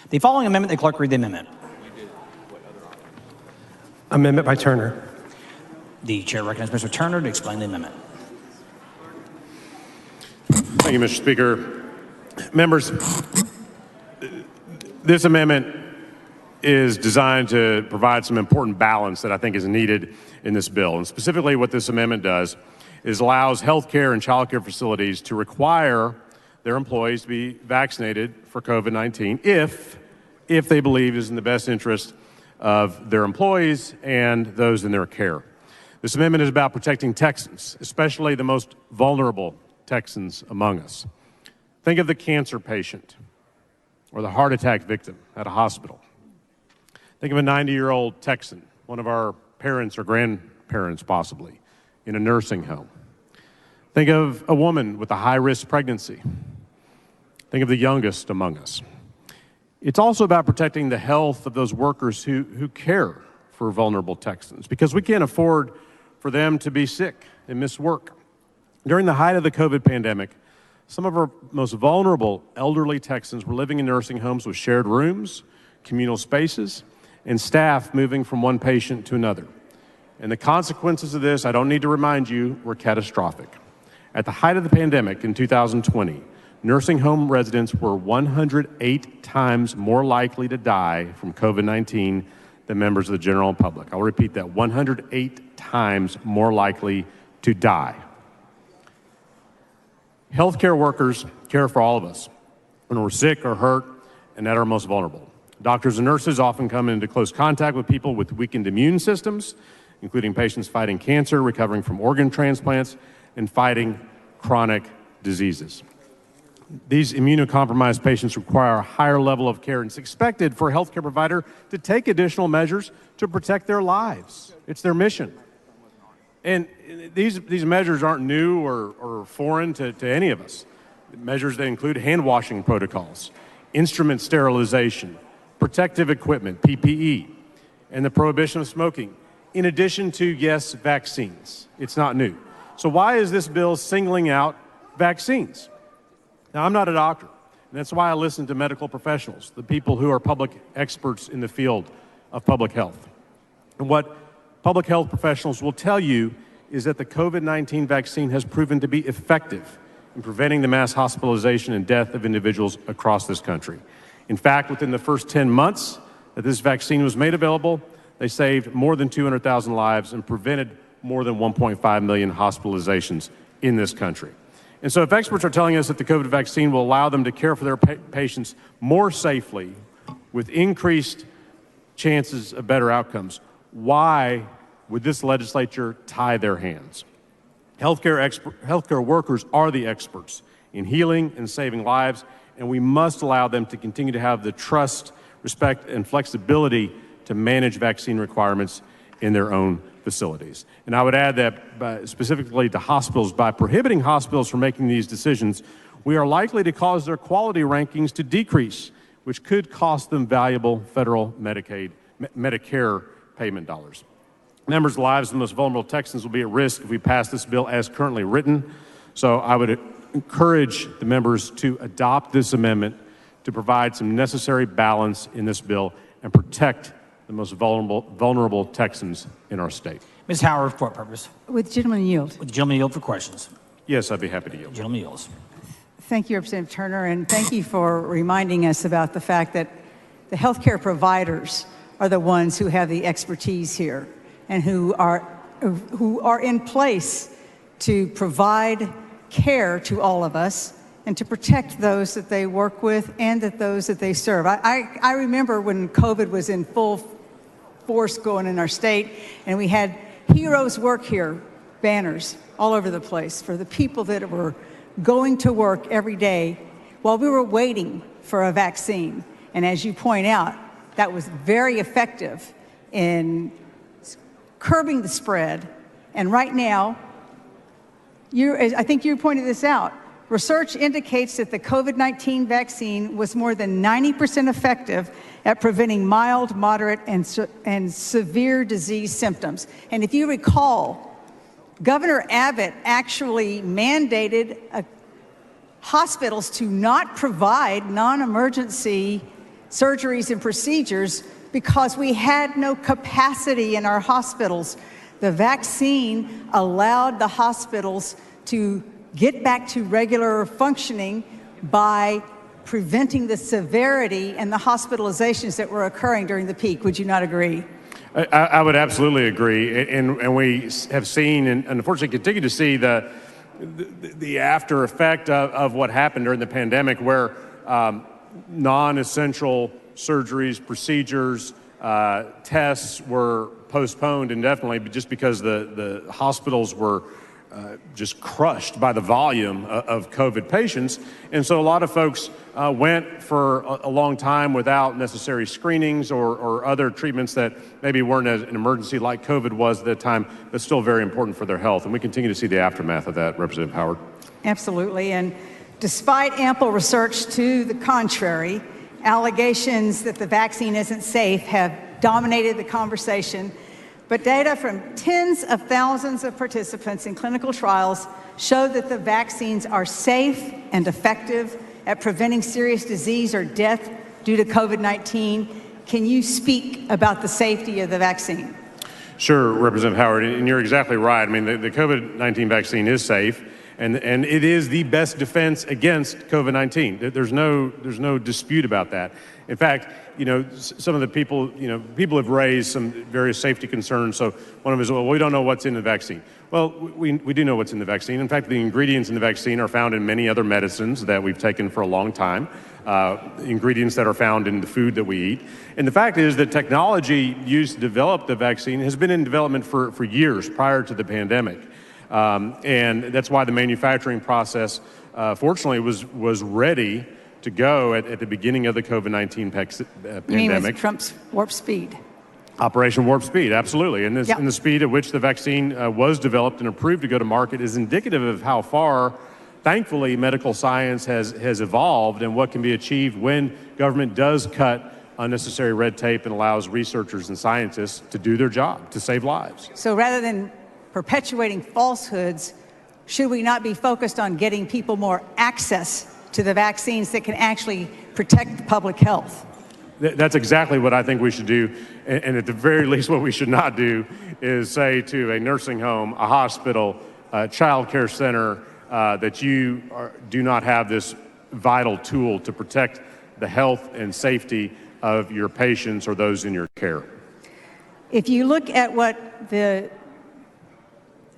The following amendment, the clerk read the amendment. Amendment by Turner. The chair recognizes Mr. Turner to explain the amendment. Thank you, Mr. Speaker. Members, this amendment is designed to provide some important balance that I think is needed in this bill. And specifically what this amendment does is allows healthcare and childcare facilities to require their employees to be vaccinated for COVID-19 if they believe it is in the best interest of their employees and those in their care. This amendment is about protecting Texans, especially the most vulnerable Texans among us. Think of the cancer patient or the heart attack victim at a hospital. Think of a 90-year-old Texan, one of our parents or grandparents possibly, in a nursing home. Think of a woman with a high-risk pregnancy. Think of the youngest among us. It's also about protecting the health of those workers who care for vulnerable Texans, because we can't afford for them to be sick and miss work. During the height of the COVID pandemic, some of our most vulnerable elderly Texans were living in nursing homes with shared rooms, communal spaces, and staff moving from one patient to another. And the consequences of this, I don't need to remind you, were catastrophic. At the height of the pandemic in 2020, nursing home residents were 108 times more likely to die from COVID-19 than members of the general public. I'll repeat that, 108 times more likely to die. Healthcare workers care for all of us when we're sick or hurt and at our most vulnerable. Doctors and nurses often come into close contact with people with weakened immune systems, including patients fighting cancer, recovering from organ transplants, and fighting chronic diseases. These immunocompromised patients require a higher level of care, and it's expected for a healthcare provider to take additional measures to protect their lives. It's their mission. And these measures aren't new or foreign to any of us. Measures that include hand washing protocols, instrument sterilization, protective equipment, PPE, and the prohibition of smoking, in addition to, yes, vaccines. It's not new. So why is this bill singling out vaccines? Now, I'm not a doctor, and that's why I listen to medical professionals, the people who are public experts in the field of public health. And what public health professionals will tell you is that the COVID-19 vaccine has proven to be effective in preventing the mass hospitalization and death of individuals across this country. In fact, within the first 10 months that this vaccine was made available, they saved more than 200,000 lives and prevented more than 1.5 million hospitalizations in this country. And so if experts are telling us that the COVID vaccine will allow them to care for their patients more safely with increased chances of better outcomes, why would this legislature tie their hands? Healthcare workers are the experts in healing and saving lives, and we must allow them to continue to have the trust, respect, and flexibility to manage vaccine requirements in their own facilities. And I would add that specifically to hospitals, by prohibiting hospitals from making these decisions, we are likely to cause their quality rankings to decrease, which could cost them valuable federal Medicare payment dollars. Members' lives of the most vulnerable Texans will be at risk if we pass this bill as currently written. So I would encourage the members to adopt this amendment to provide some necessary balance in this bill and protect the most vulnerable Texans in our state. Ms. Howard, for what purpose? Would the gentleman yield? Would the gentleman yield for questions? Yes, I'd be happy to yield. Gentleman yields. Thank you, Representative Turner, and thank you for reminding us about the fact that the healthcare providers are the ones who have the expertise here and who are in place to provide care to all of us and to protect those that they work with and those that they serve. I remember when COVID was in full force going in our state, and we had Heroes Work Here banners all over the place for the people that were going to work every day while we were waiting for a vaccine. And as you point out, that was very effective in curbing the spread. And right now, I think you pointed this out, research indicates that the COVID-19 vaccine was more than 90% effective at preventing mild, moderate, and severe disease symptoms. And if you recall, Governor Abbott actually mandated hospitals to not provide non-emergency surgeries and procedures because we had no capacity in our hospitals. The vaccine allowed the hospitals to get back to regular functioning by preventing the severity and the hospitalizations that were occurring during the peak. Would you not agree? I would absolutely agree, and we have seen and unfortunately continue to see the after effect of what happened during the pandemic, where non-essential surgeries, procedures, tests were postponed indefinitely just because the hospitals were just crushed by the volume of COVID patients. And so a lot of folks went for a long time without necessary screenings or other treatments that maybe weren't an emergency like COVID was at the time, but still very important for their health. And we continue to see the aftermath of that, Representative Howard. Absolutely. And despite ample research to the contrary, allegations that the vaccine isn't safe have dominated the conversation. But data from tens of thousands of participants in clinical trials show that the vaccines are safe and effective at preventing serious disease or death due to COVID-19. Can you speak about the safety of the vaccine? Sure, Representative Howard, and you're exactly right. I mean, the COVID-19 vaccine is safe, and it is the best defense against COVID-19. There's no dispute about that. In fact, some of the people have raised some various safety concerns. So one of them is, well, we don't know what's in the vaccine. Well, we do know what's in the vaccine. In fact, the ingredients in the vaccine are found in many other medicines that we've taken for a long time, ingredients that are found in the food that we eat. And the fact is that technology used to develop the vaccine has been in development for years prior to the pandemic. And that's why the manufacturing process, fortunately, was ready to go at the beginning of the COVID-19 pandemic. You mean with Trump's Warp Speed? Operation Warp Speed, absolutely. And the speed at which the vaccine was developed and approved to go to market is indicative of how far, thankfully, medical science has evolved and what can be achieved when government does cut unnecessary red tape and allows researchers and scientists to do their job, to save lives. So rather than perpetuating falsehoods, should we not be focused on getting people more access to the vaccines that can actually protect public health? That's exactly what I think we should do. And at the very least, what we should not do is say to a nursing home, a hospital, a child care center, that you do not have this vital tool to protect the health and safety of your patients or those in your care. If you look at what the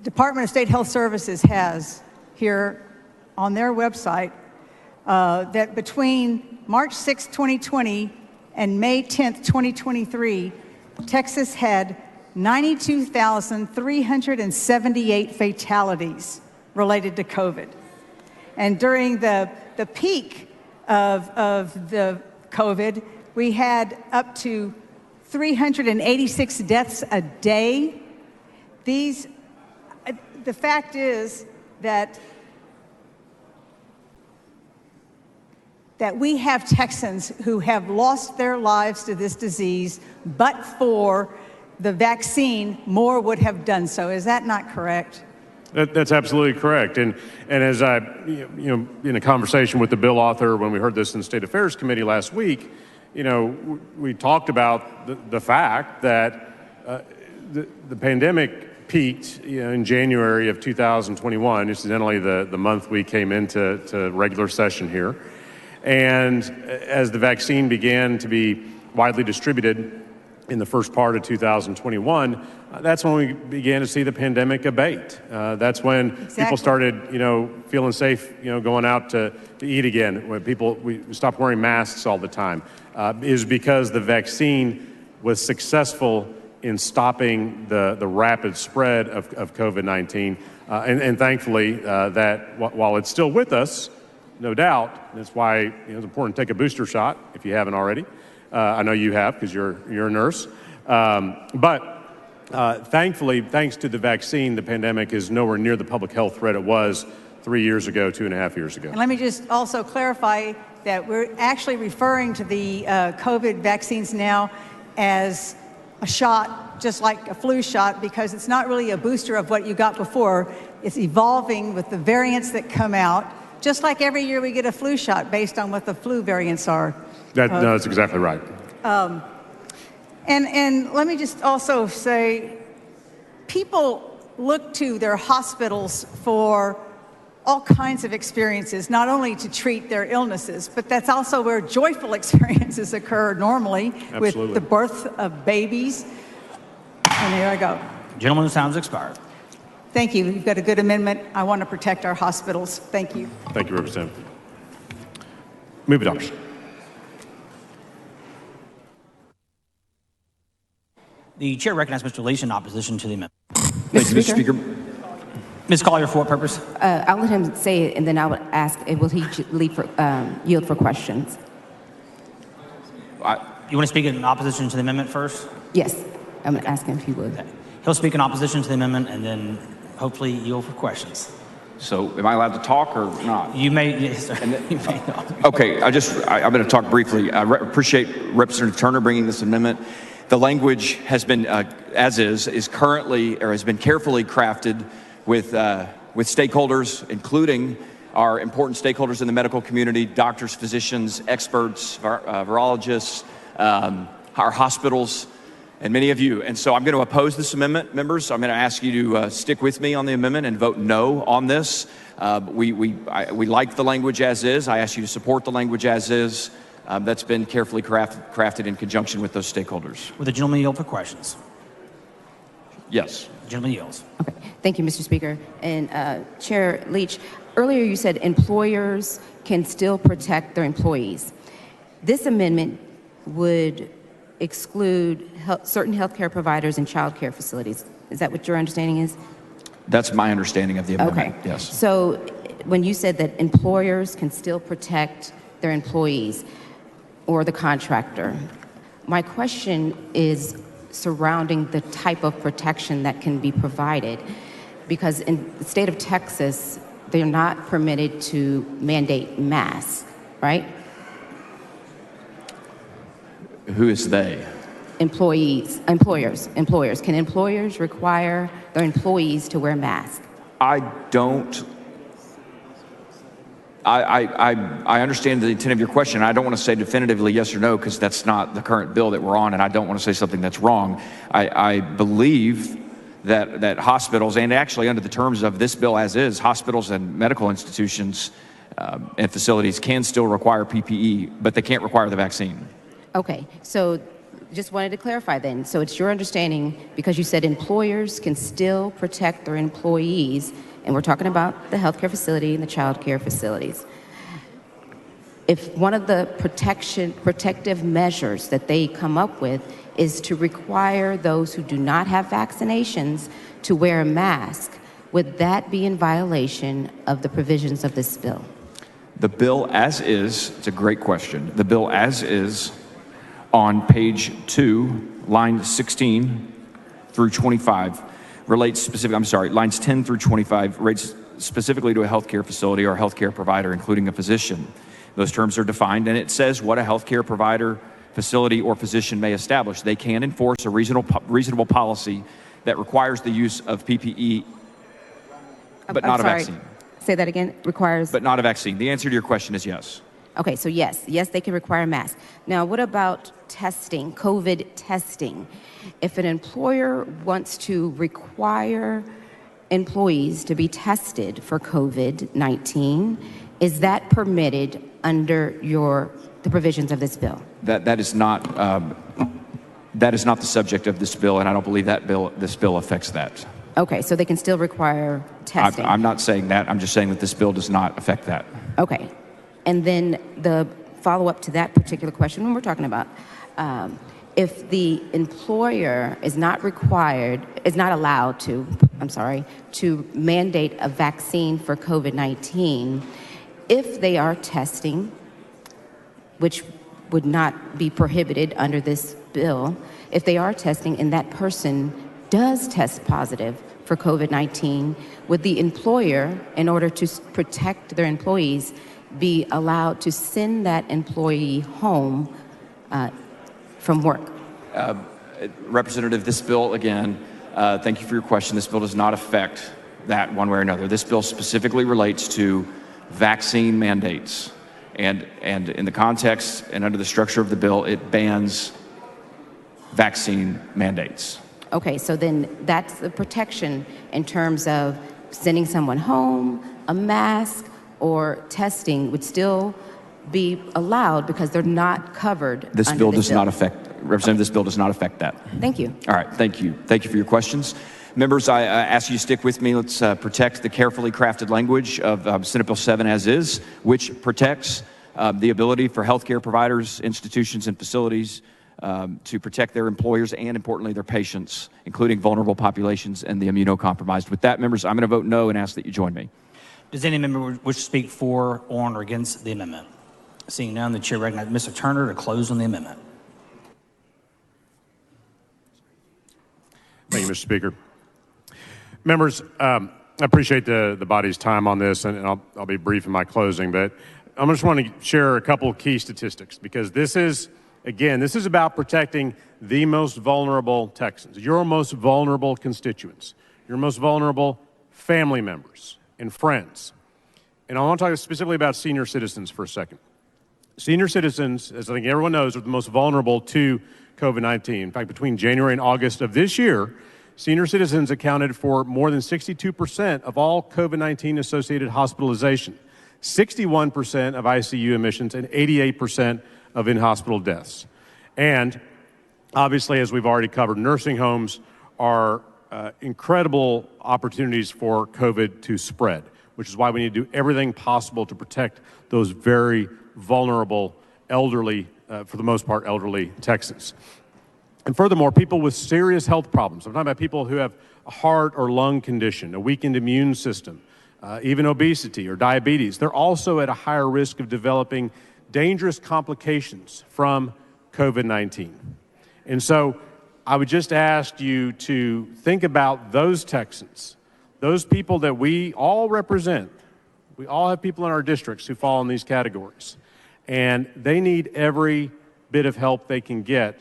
Department of State Health Services has here on their website, that between March 6, 2020 and May 10th, 2023, Texas had 92,378 fatalities related to COVID. And during the peak of the COVID, we had up to 386 deaths a day. The fact is that we have Texans who have lost their lives to this disease, but for the vaccine, more would have done so. Is that not correct? That's absolutely correct. And as I, in a conversation with the bill author when we heard this in the State Affairs Committee last week, we talked about the fact that the pandemic peaked in January of 2021, incidentally the month we came into regular session here. And as the vaccine began to be widely distributed in the first part of 2021, that's when we began to see the pandemic abate. That's when people started, feeling safe, going out to eat again. When we stopped wearing masks all the time, is because the vaccine was successful in stopping the rapid spread of COVID-19. And thankfully, that while it's still with us, no doubt, that's why it's important to take a booster shot if you haven't already. I know you have because you're a nurse. But thankfully, thanks to the vaccine, the pandemic is nowhere near the public health threat it was 3 years ago, 2.5 years ago. And let me just also clarify that we're actually referring to the COVID vaccines now as a shot, just like a flu shot, because it's not really a booster of what you got before. It's evolving with the variants that come out, just like every year we get a flu shot based on what the flu variants are. No, that's exactly right. And let me just also say, people look to their hospitals for all kinds of experiences, not only to treat their illnesses, but that's also where joyful experiences occur normally. Absolutely. With the birth of babies. And there I go. Gentleman's time has expired. Thank you. You've got a good amendment. I want to protect our hospitals. Thank you. Thank you, Representative. Move adoption. The chair recognizes Mr. Leach in opposition to the amendment. Thank you, Mr. Speaker. Ms. Collier, for what purpose? I'll let him say it, and then I would ask, will he yield for questions? You want to speak in opposition to the amendment first? Yes, I'm going to ask him if he would. Okay. He'll speak in opposition to the amendment and then hopefully yield for questions. So am I allowed to talk or not? You may, yes, sir. You may not. Okay, I'm going to talk briefly. I appreciate Representative Turner bringing this amendment. The language has been, is currently, or has been carefully crafted with stakeholders, including our important stakeholders in the medical community, doctors, physicians, experts, virologists, our hospitals, and many of you. And so I'm going to oppose this amendment, members. I'm going to ask you to stick with me on the amendment and vote no on this. We like the language as is. I ask you to support the language as is. That's been carefully crafted in conjunction with those stakeholders. Will the gentleman yield for questions? Yes. The gentleman yields. Okay. Thank you, Mr. Speaker. And Chair Leach, earlier you said employers can still protect their employees. This amendment would exclude certain healthcare providers and child care facilities. Is that what your understanding is? That's my understanding of the amendment. Okay. Yes. So when you said that employers can still protect their employees or the contractor, my question is surrounding the type of protection that can be provided, because in the state of Texas, they're not permitted to mandate masks, right? Who is they? Employers. Can employers require their employees to wear masks? I don't I understand the intent of your question. I don't want to say definitively yes or no because that's not the current bill that we're on, and I don't want to say something that's wrong. I believe that hospitals, and actually under the terms of this bill as is, hospitals and medical institutions and facilities can still require PPE, but they can't require the vaccine. Okay, so just wanted to clarify then. So it's your understanding, because you said employers can still protect their employees, and we're talking about the healthcare facility and the child care facilities. If one of the protective measures that they come up with is to require those who do not have vaccinations to wear a mask, would that be in violation of the provisions of this bill? The bill as is, it's a great question. The bill as is on page 2, line 16 through 25 relates specifically, lines 10 through 25 relates specifically to a healthcare facility or a healthcare provider, including a physician. Those terms are defined, and it says what a healthcare provider, facility, or physician may establish. They can enforce a reasonable policy that requires the use of PPE, but not a vaccine. Say that again. Requires. But not a vaccine. The answer to your question is yes. Okay, so yes, they can require masks. Now, what about testing, COVID testing? If an employer wants to require employees to be tested for COVID-19, is that permitted under the provisions of this bill? That is not the subject of this bill, and I don't believe this bill affects that. Okay, so they can still require testing. I'm not saying that. I'm just saying that this bill does not affect that. Okay. And then the follow-up to that particular question, when we're talking about, if the employer is not allowed to mandate a vaccine for COVID-19, if they are testing, which would not be prohibited under this bill, if they are testing and that person does test positive for COVID-19, would the employer, in order to protect their employees, be allowed to send that employee home from work? Representative, this bill, again, thank you for your question. This bill does not affect that one way or another. This bill specifically relates to vaccine mandates. And in the context and under the structure of the bill, it bans vaccine mandates. Okay, so then that's the protection in terms of sending someone home, a mask, or testing would still be allowed because they're not covered. This bill does not affect, Representative, this bill does not affect that. Thank you. All right, thank you. Thank you for your questions. Members, I ask you to stick with me. Let's protect the carefully crafted language of Senate Bill 7 as is, which protects the ability for healthcare providers, institutions, and facilities to protect their employers and, importantly, their patients, including vulnerable populations and the immunocompromised. With that, members, I'm going to vote no and ask that you join me. Does any member wish to speak for, on, or against the amendment? Seeing none, the chair recognizes Mr. Turner to close on the amendment. Thank you, Mr. Speaker. Members, I appreciate the body's time on this, and I'll be brief in my closing, but I just want to share a couple of key statistics because this is about protecting the most vulnerable Texans, your most vulnerable constituents, your most vulnerable family members and friends. And I want to talk specifically about senior citizens for a second. Senior citizens, as I think everyone knows, are the most vulnerable to COVID-19. In fact, between January and August of this year, senior citizens accounted for more than 62% of all COVID-19 associated hospitalization, 61% of ICU admissions, and 88% of in-hospital deaths. And obviously, as we've already covered, nursing homes are incredible opportunities for COVID to spread, which is why we need to do everything possible to protect those very vulnerable, elderly, for the most part, elderly Texans. And furthermore, people with serious health problems, I'm talking about people who have a heart or lung condition, a weakened immune system, even obesity or diabetes, they're also at a higher risk of developing dangerous complications from COVID-19. And so I would just ask you to think about those Texans, those people that we all represent. We all have people in our districts who fall in these categories, and they need every bit of help they can get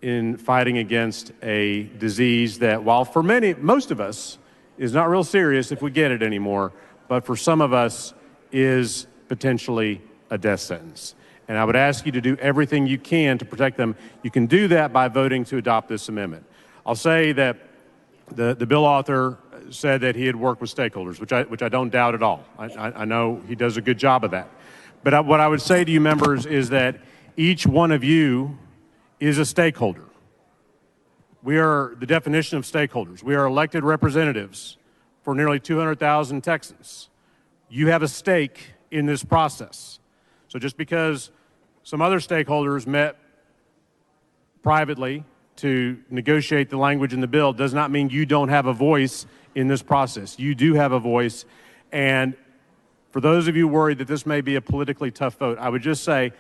in fighting against a disease that, while for most of us, is not real serious if we get it anymore, but for some of us, is potentially a death sentence. And I would ask you to do everything you can to protect them. You can do that by voting to adopt this amendment. I'll say that the bill author said that he had worked with stakeholders, which I don't doubt at all. I know he does a good job of that. But what I would say to you members is that each one of you is a stakeholder. We are the definition of stakeholders. We are elected representatives for nearly 200,000 Texans. You have a stake in this process. So just because some other stakeholders met privately to negotiate the language in the bill does not mean you don't have a voice in this process. You do have a voice. And for those of you worried that this may be a politically tough vote, I would just say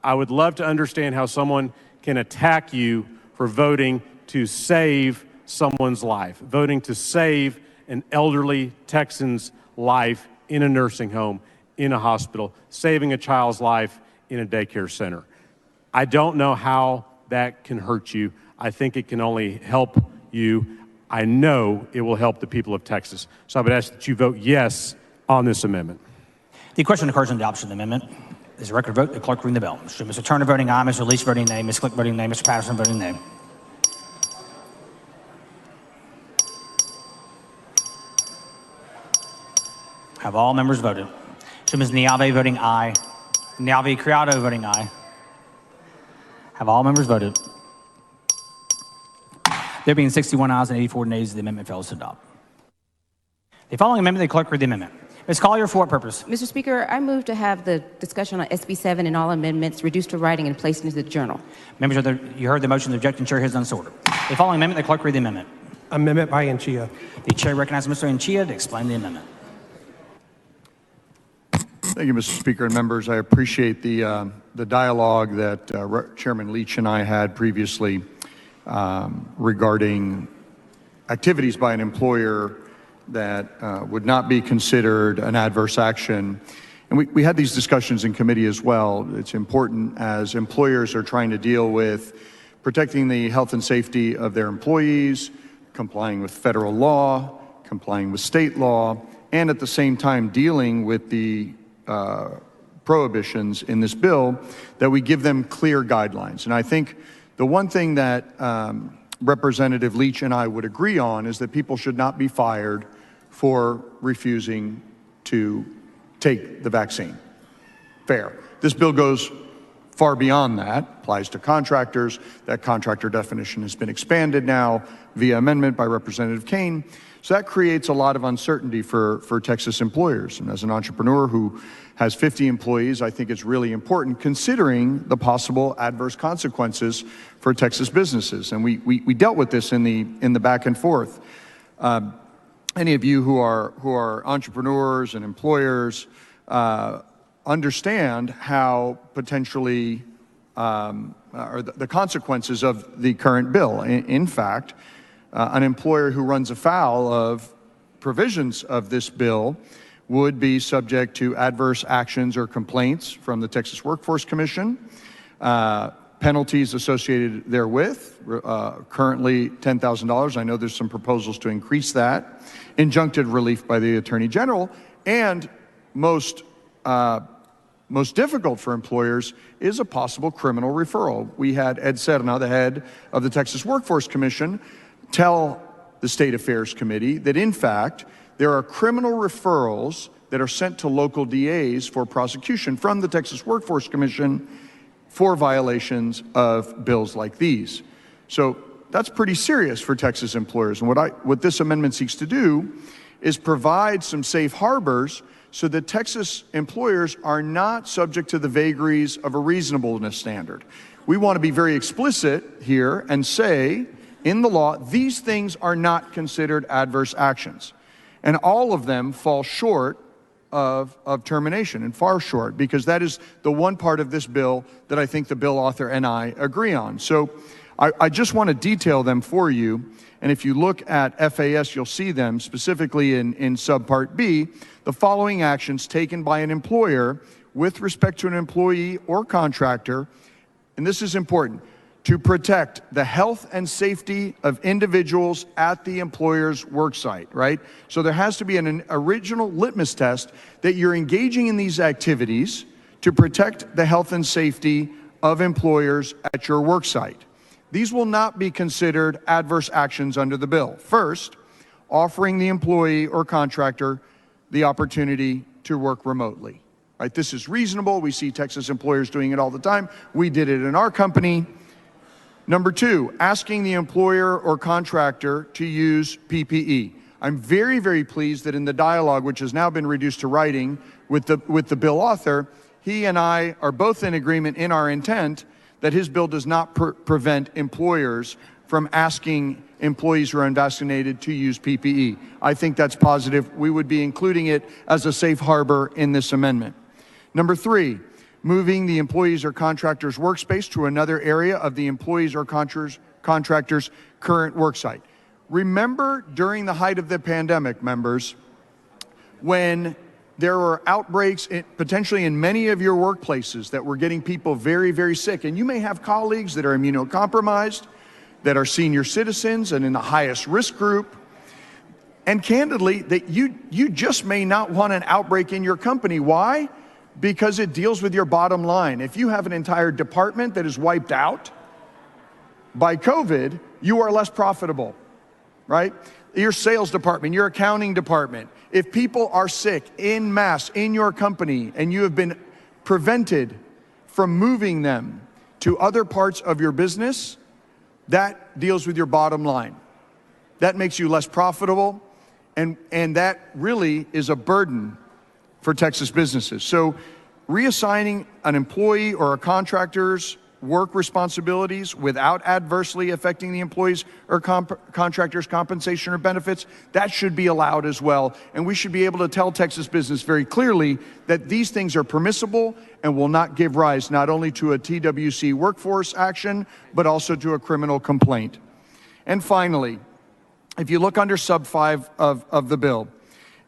I would love to understand how someone can attack you for voting to save someone's life, voting to save an elderly Texan's life in a nursing home, in a hospital, saving a child's life in a daycare center. I don't know how that can hurt you. I think it can only help you. I know it will help the people of Texas. So I would ask that you vote yes on this amendment. The question occurs on the adoption of the amendment. Is a record vote. The clerk ring the bell. Mr. Turner voting aye, Mr. Leach voting nay, Ms. Click voting nay, Mr. Patterson voting nay. Have all members voted? So Ms. Niave voting aye. Niave Criado voting aye. Have all members voted? There being 61 ayes and 84 nays, the amendment fails to adopt. The following amendment, the clerk read the amendment. Ms. Collier, for what purpose? Mr. Speaker, I move to have the discussion on SB7 and all amendments reduced to writing and placed into the journal. Members, you heard the motion. The objecting chair has done so ordered. The following amendment, the clerk read the amendment. Amendment by Anchia. The chair recognizes Mr. Anchia to explain the amendment. Thank you, Mr. Speaker and members. I appreciate the dialogue that Chairman Leach and I had previously regarding activities by an employer that would not be considered an adverse action. And we had these discussions in committee as well. It's important as employers are trying to deal with protecting the health and safety of their employees, complying with federal law, complying with state law, and at the same time dealing with the prohibitions in this bill, that we give them clear guidelines. And I think the one thing that Representative Leach and I would agree on is that people should not be fired for refusing to take the vaccine. Fair. This bill goes far beyond that, applies to contractors. That contractor definition has been expanded now via amendment by Representative Kane. So that creates a lot of uncertainty for Texas employers. And as an entrepreneur who has 50 employees, I think it's really important considering the possible adverse consequences for Texas businesses. And we dealt with this in the back and forth. Any of you who are entrepreneurs and employers understand how potentially or the consequences of the current bill. In fact, an employer who runs afoul of provisions of this bill would be subject to adverse actions or complaints from the Texas Workforce Commission, penalties associated therewith, currently $10,000. I know there's some proposals to increase that, injunctive relief by the Attorney General, and most difficult for employers is a possible criminal referral. We had Ed Serna, the head of the Texas Workforce Commission, tell the State Affairs Committee that, in fact, there are criminal referrals that are sent to local DAs for prosecution from the Texas Workforce Commission for violations of bills like these. So that's pretty serious for Texas employers. And what this amendment seeks to do is provide some safe harbors so that Texas employers are not subject to the vagaries of a reasonableness standard. We want to be very explicit here and say, in the law, these things are not considered adverse actions. And all of them fall short of termination, and far short, because that is the one part of this bill that I think the bill author and I agree on. So I just want to detail them for you. And if you look at FAS, you'll see them specifically in subpart B, the following actions taken by an employer with respect to an employee or contractor, and this is important, to protect the health and safety of individuals at the employer's worksite, right? So there has to be an original litmus test that you're engaging in these activities to protect the health and safety of employers at your worksite. These will not be considered adverse actions under the bill. First, offering the employee or contractor the opportunity to work remotely, right? This is reasonable. We see Texas employers doing it all the time. We did it in our company. Number two, asking the employer or contractor to use PPE. I'm very, very pleased that in the dialogue, which has now been reduced to writing with the bill author, he and I are both in agreement in our intent that his bill does not prevent employers from asking employees who are unvaccinated to use PPE. I think that's positive. We would be including it as a safe harbor in this amendment. Number three, moving the employees or contractor's workspace to another area of the employees or contractor's current worksite. Remember during the height of the pandemic, members, when there were outbreaks potentially in many of your workplaces that were getting people very, very sick, and you may have colleagues that are immunocompromised, that are senior citizens and in the highest risk group, and candidly, that you just may not want an outbreak in your company. Why? Because it deals with your bottom line. If you have an entire department that is wiped out by COVID, you are less profitable, right? Your sales department, your accounting department. If people are sick en masse in your company and you have been prevented from moving them to other parts of your business, that deals with your bottom line. That makes you less profitable, and that really is a burden for Texas businesses. So reassigning an employee or a contractor's work responsibilities without adversely affecting the employees or contractor's compensation or benefits, that should be allowed as well. And we should be able to tell Texas business very clearly that these things are permissible and will not give rise not only to a TWC workforce action, but also to a criminal complaint. And finally, if you look under sub 5 of the bill,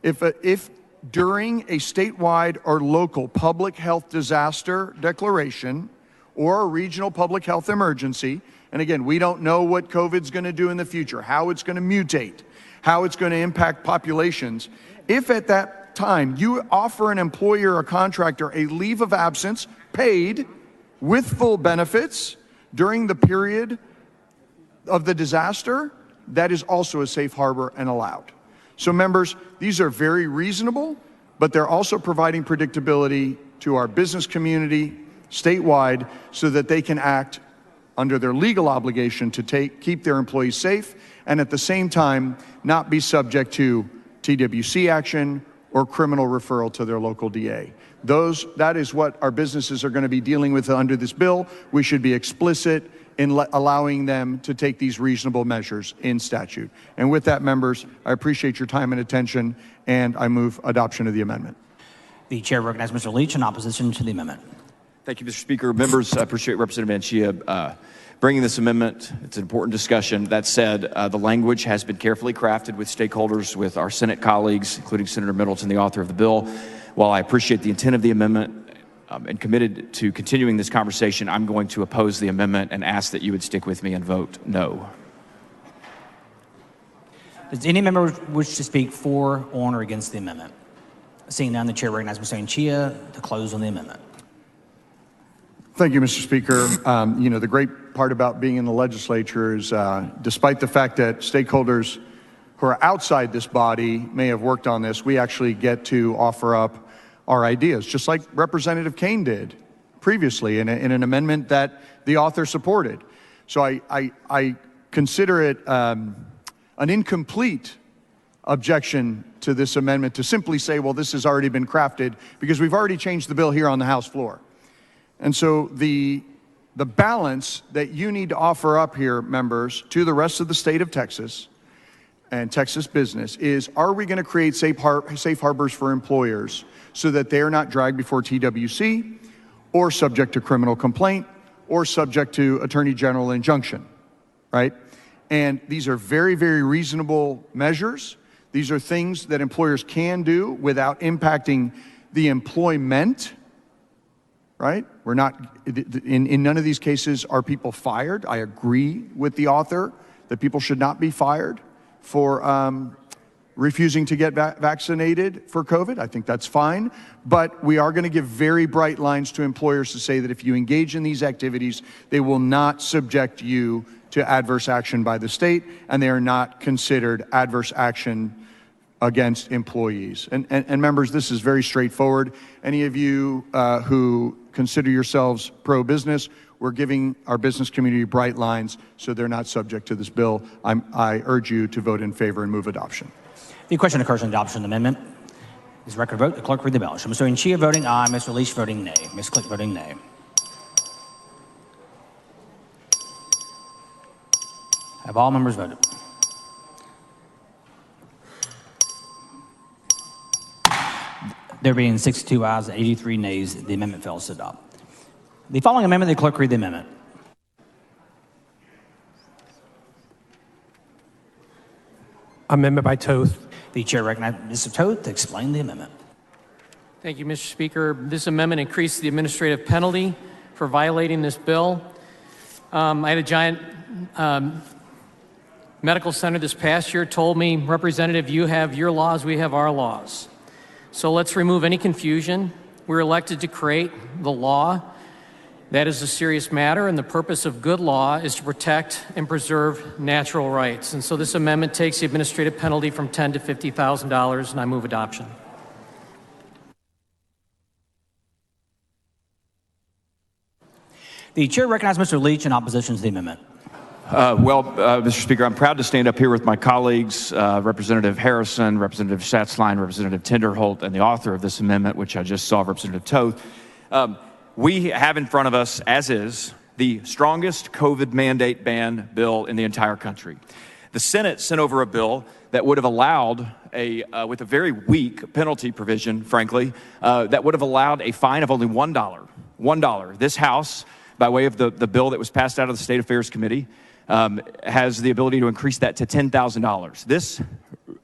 if during a statewide or local public health disaster declaration or a regional public health emergency, and again, we don't know what COVID's going to do in the future, how it's going to mutate, how it's going to impact populations. If at that time you offer an employer or contractor a leave of absence paid with full benefits during the period of the disaster, that is also a safe harbor and allowed. So members, these are very reasonable, but they're also providing predictability to our business community statewide so that they can act under their legal obligation to keep their employees safe and at the same time not be subject to TWC action or criminal referral to their local DA. That is what our businesses are going to be dealing with under this bill. We should be explicit in allowing them to take these reasonable measures in statute. And with that, members, I appreciate your time and attention, and I move adoption of the amendment. The chair recognizes Mr. Leach in opposition to the amendment. Thank you, Mr. Speaker. Members, I appreciate Representative Manchia bringing this amendment. It's an important discussion. That said, the language has been carefully crafted with stakeholders, with our Senate colleagues, including Senator Middleton, the author of the bill. While I appreciate the intent of the amendment and committed to continuing this conversation, I'm going to oppose the amendment and ask that you would stick with me and vote no. Does any member wish to speak for, on, or against the amendment? Seeing none, the chair recognizes Mr. Manchia to close on the amendment. Thank you, Mr. Speaker. The great part about being in the legislature is despite the fact that stakeholders who are outside this body may have worked on this, we actually get to offer up our ideas, just like Representative Kane did previously in an amendment that the author supported. So I consider it an incomplete objection to this amendment to simply say, well, this has already been crafted, because we've already changed the bill here on the House floor. And so the balance that you need to offer up here, members, to the rest of the state of Texas and Texas business is, are we going to create safe harbors for employers so that they are not dragged before TWC or subject to criminal complaint or subject to Attorney General injunction, right? And these are very, very reasonable measures. These are things that employers can do without impacting the employment right? We're not, in none of these cases are people fired. I agree with the author that people should not be fired for refusing to get vaccinated for COVID. I think that's fine. But we are going to give very bright lines to employers to say that if you engage in these activities, they will not subject you to adverse action by the state, and they are not considered adverse action against employees. And members, this is very straightforward. Any of you who consider yourselves pro-business, we're giving our business community bright lines so they're not subject to this bill. I urge you to vote in favor and move adoption. The question occurs on adoption of the amendment. Is record vote. The clerk read the bell. So Mr. Chia voting aye, Mr. Leach voting nay, Ms. Click voting nay. Have all members voted? There being 62 ayes and 83 nays, the amendment fails to adopt. The following amendment, the clerk read the amendment. Amendment by Toth. The chair recognizes Mr. Toth to explain the amendment. Thank you, Mr. Speaker. This amendment increased the administrative penalty for violating this bill. I had a giant medical center this past year told me, Representative, you have your laws, we have our laws. So let's remove any confusion. We're elected to create the law. That is a serious matter, and the purpose of good law is to protect and preserve natural rights. And so this amendment takes the administrative penalty from $10,000 to $50,000, and I move adoption. The chair recognizes Mr. Leach in opposition to the amendment. Mr. Speaker, I'm proud to stand up here with my colleagues, Representative Harrison, Representative Schatzline, Representative Tinderholt, and the author of this amendment, which I just saw, Representative Toth. We have in front of us, as is, the strongest COVID mandate ban bill in the entire country. The Senate sent over a bill that would have allowed with a very weak penalty provision, frankly, that would have allowed a fine of only $1. $1. This House, by way of the bill that was passed out of the State Affairs Committee, has the ability to increase that to $10,000.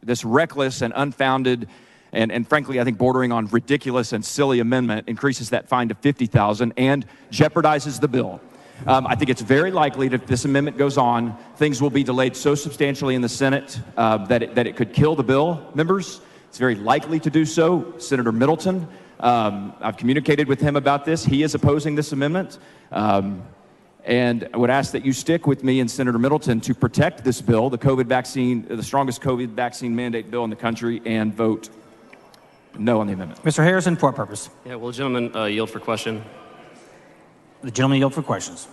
This reckless and unfounded and frankly, I think bordering on ridiculous and silly amendment increases that fine to $50,000 and jeopardizes the bill. I think it's very likely that if this amendment goes on, things will be delayed so substantially in the Senate that it could kill the bill, members. It's very likely to do so. Senator Middleton, I've communicated with him about this. He is opposing this amendment. And I would ask that you stick with me and Senator Middleton to protect this bill, the COVID vaccine, the strongest COVID vaccine mandate bill in the country, and vote no on the amendment. Mr. Harrison, for what purpose? Yeah, will the gentleman yield for question? The gentleman yield for questions.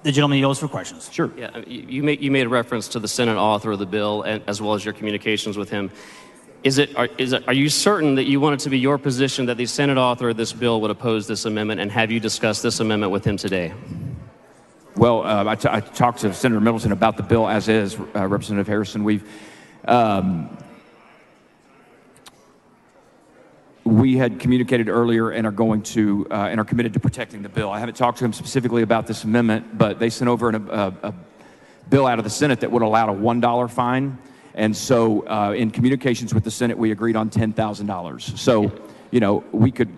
The gentleman yields for questions. Sure. Yeah, you made a reference to the Senate author of the bill, and, as well as your communications with him. Are you certain that you want it to be your position that the Senate author of this bill would oppose this amendment, and have you discussed this amendment with him today? Well, I talked to Senator Middleton about the bill as is, Representative Harrison. We had communicated earlier and are going to and are committed to protecting the bill. I haven't talked to him specifically about this amendment, but they sent over a bill out of the Senate that would allow a $1 fine. And so in communications with the Senate, we agreed on $10,000. So, we could,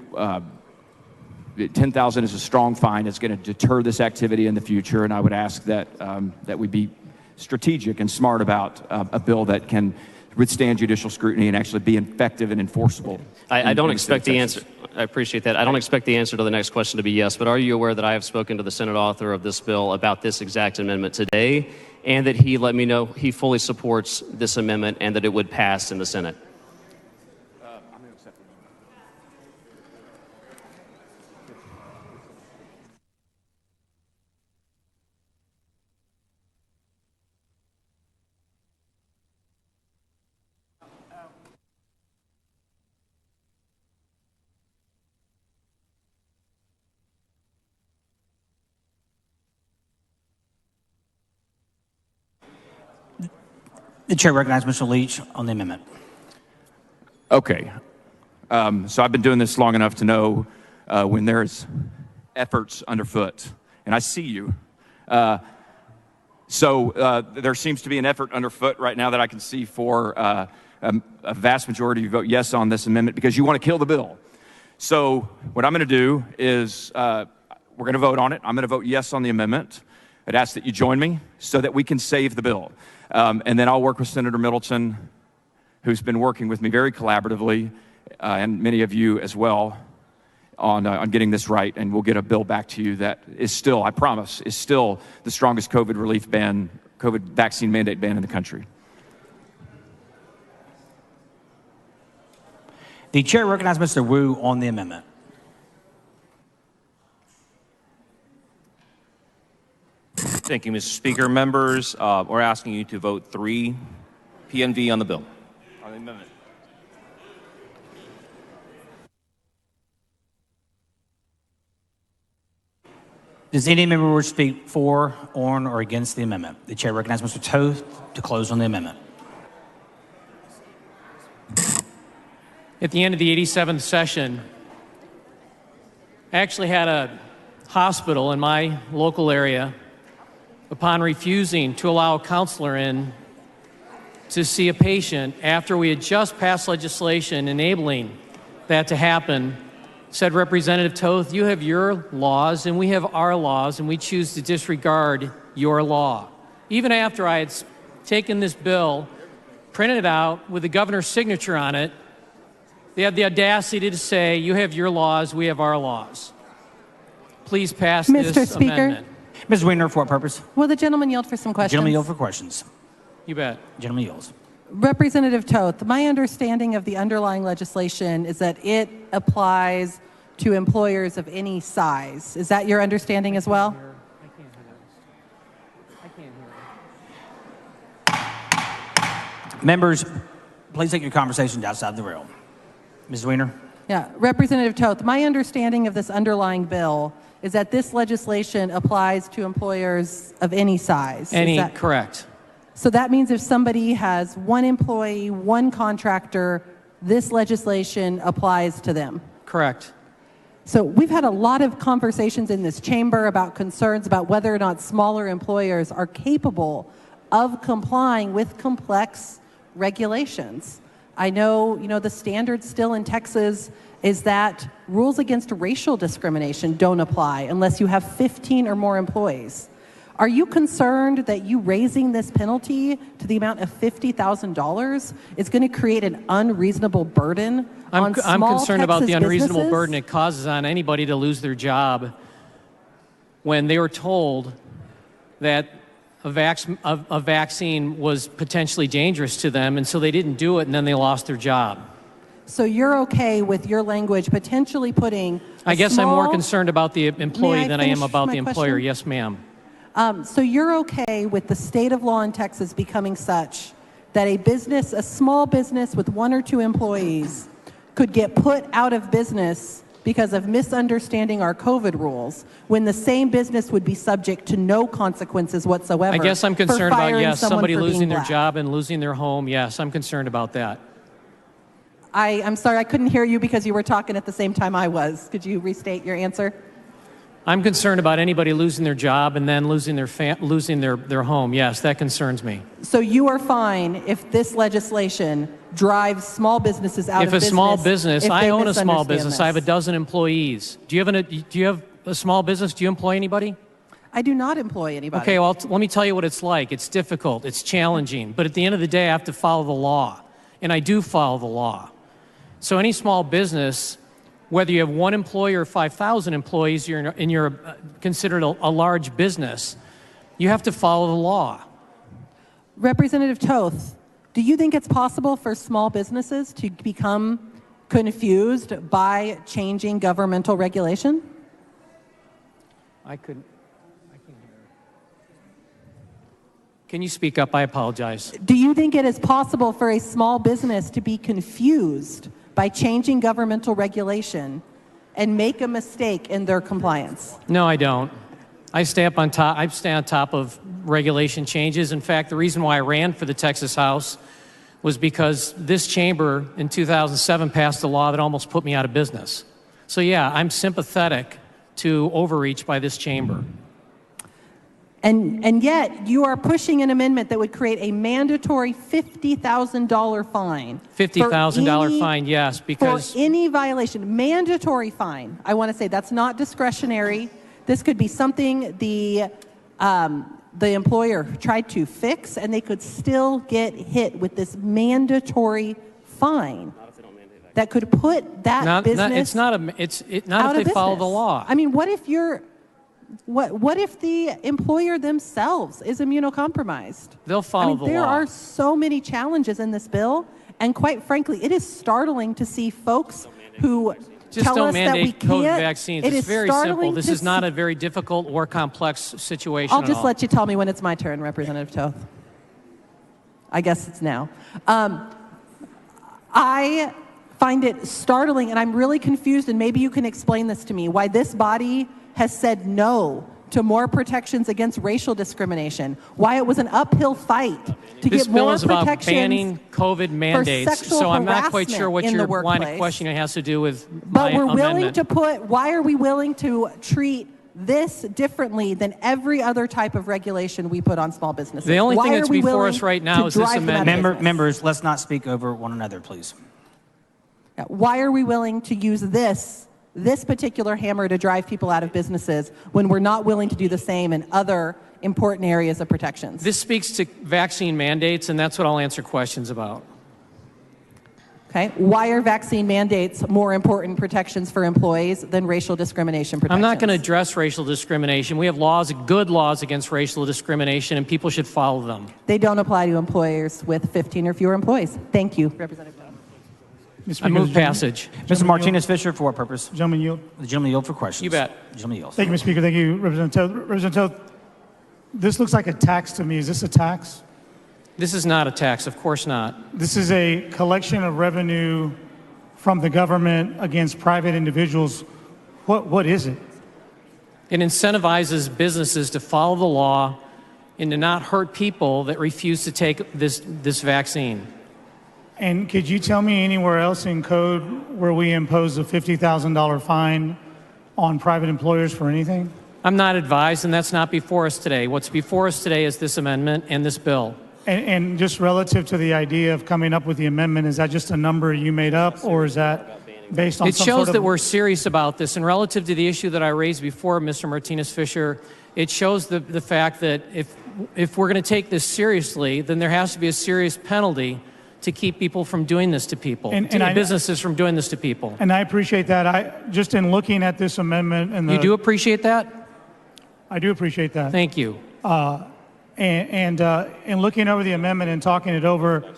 10,000 is a strong fine. It's going to deter this activity in the future. And I would ask that we be strategic and smart about a bill that can withstand judicial scrutiny and actually be effective and enforceable. I don't expect the answer. I appreciate that. I don't expect the answer to the next question to be yes, but are you aware that I have spoken to the Senate author of this bill about this exact amendment today, and that he let me know he fully supports this amendment and that it would pass in the Senate? I'm going to accept it. The chair recognizes Mr. Leach on the amendment. Okay. So I've been doing this long enough to know when there's efforts underfoot, and I see you. So there seems to be an effort underfoot right now that I can see for a vast majority of you vote yes on this amendment because you want to kill the bill. So what I'm going to do is we're going to vote on it. I'm going to vote yes on the amendment. I'd ask that you join me so that we can save the bill. And then I'll work with Senator Middleton, who's been working with me very collaboratively, and many of you as well, on getting this right. And we'll get a bill back to you that is still, I promise, is still the strongest COVID vaccine mandate ban in the country. The chair recognizes Mr. Wu on the amendment. Thank you, Mr. Speaker. Members, we're asking you to vote 3 PNV on the bill. On the amendment. Does any member wish to speak for, on, or against the amendment? The chair recognizes Mr. Toth to close on the amendment. At the end of the 87th session, I actually had a hospital in my local area, upon refusing to allow a counselor in to see a patient after we had just passed legislation enabling that to happen, said, Representative Toth, you have your laws and we have our laws, and we choose to disregard your law. Even after I had taken this bill, printed it out with the governor's signature on it, they had the audacity to say, you have your laws, we have our laws. Please pass this amendment. Ms. Weiner, for what purpose? Will the gentleman yield for some questions? Gentleman yield for questions. You bet. Gentleman yields. Representative Toth, my understanding of the underlying legislation is that it applies to employers of any size. Is that your understanding as well? Members, please take your conversations outside the room. Ms. Weiner? Yeah, Representative Toth, my understanding of this underlying bill is that this legislation applies to employers of any size. Correct. So that means if somebody has one employee, one contractor, this legislation applies to them. Correct. So we've had a lot of conversations in this chamber about concerns about whether or not smaller employers are capable of complying with complex regulations. I know, the standard still in Texas is that rules against racial discrimination don't apply unless you have 15 or more employees. Are you concerned that you raising this penalty to the amount of $50,000 is going to create an unreasonable burden on small I'm concerned about the unreasonable businesses? burden it causes on anybody to lose their job when they were told that a vaccine was potentially dangerous to them, and so they didn't do it, and then they lost their job. So you're okay with your language potentially putting I guess I'm more concerned about the employee than I am about the employer. Question? Yes, ma'am. So you're okay with the state of law in Texas becoming such that a small business with 1 or 2 employees could get put out of business because of misunderstanding our COVID rules, when the same business would be subject to no consequences whatsoever? I guess I'm concerned about, yes, somebody losing their black. job and losing their home. Yes, I'm concerned about that. I'm sorry, I couldn't hear you because you were talking at the same time I was. Could you restate your answer? I'm concerned about anybody losing their job and then losing their home. Yes, that concerns me. So you are fine if this legislation drives small businesses out of business? If a small business, I own a small business. I have a this? dozen employees. Do you have a small business? Do you employ anybody? I do not employ anybody. Okay, well, let me tell you what it's like. It's difficult. It's challenging. But at the end of the day, I have to follow the law. And I do follow the law. So any small business, whether you have 1 employee or 5,000 employees, you're considered a large business, you have to follow the law. Representative Toth, do you think it's possible for small businesses to become confused by changing governmental regulation? I can't hear. Can you speak up? I apologize. Do you think it is possible for a small business to be confused by changing governmental regulation and make a mistake in their compliance? No, I don't. I stay on top of regulation changes. In fact, the reason why I ran for the Texas House was because this chamber in 2007 passed a law that almost put me out of business. So yeah, I'm sympathetic to overreach by this chamber. And yet, you are pushing an amendment that would create a mandatory $50,000 fine. $50,000 fine, yes, because for any violation, mandatory fine. I want to say that's not discretionary. This could be something the employer tried to fix, and they could still get hit with this mandatory fine that could put that business not if they follow the law. I mean, what if the employer themselves is immunocompromised? They'll follow the law. There are so many challenges in this bill, and quite frankly, it is startling to see folks who Just tell don't us that we mandate COVID can't. vaccines. It It's is very startling simple. This to is not see- a very difficult or complex situation I'll at just all. let you tell me when it's my turn, Representative Toth. I guess it's now. I find it startling, and I'm really confused, and maybe you can explain this to me, why this body has said no to more protections against racial discrimination, why it was an uphill fight to This get bill more is about protections banning COVID mandates, sexual so I'm not quite harassment sure what in your the line of workplace. questioning has to do with But my we're willing amendment. to put, why are we willing to treat this differently than every other type of regulation we put on small businesses? The only Why thing are that's we before willing us right now to is this drive them out of amendment. business? Members, let's not speak over one another, please. Why are we willing to use this particular hammer to drive people out of businesses when we're not willing to do the same in other important areas of protections? This speaks to vaccine mandates, and that's what I'll answer questions about. Okay. Why are vaccine mandates more important protections for employees than racial discrimination protections? I'm not going to address racial discrimination. We have laws, good laws against racial discrimination, and people should follow them. They don't apply to employers with 15 or fewer employees. Thank you, Representative Todd. I move passage. Mr. Martinez Fisher, for what purpose? Gentleman yield. The gentleman yield for questions. You bet. Gentleman yields. Thank you, Mr. Speaker. Thank you, Representative Toth. Representative Toth, this looks like a tax to me. Is this a tax? This is not a tax, of course not. This is a collection of revenue from the government against private individuals. What is it? It incentivizes businesses to follow the law and to not hurt people that refuse to take this vaccine. And could you tell me anywhere else in code where we impose a $50,000 fine on private employers for anything? I'm not advised, and that's not before us today. What's before us today is this amendment and this bill. And just relative to the idea of coming up with the amendment, is that just a number you made up, or is that based on It some shows sort of... that we're serious about this, and relative to the issue that I raised before, Mr. Martinez-Fisher, it shows the fact that if we're going to take this seriously, then there has to be a serious penalty to keep people from doing this to people, businesses from doing this to people. And I appreciate that. Just in looking at this amendment and You do appreciate that? I do appreciate that. Thank you. And looking over the amendment and talking it over,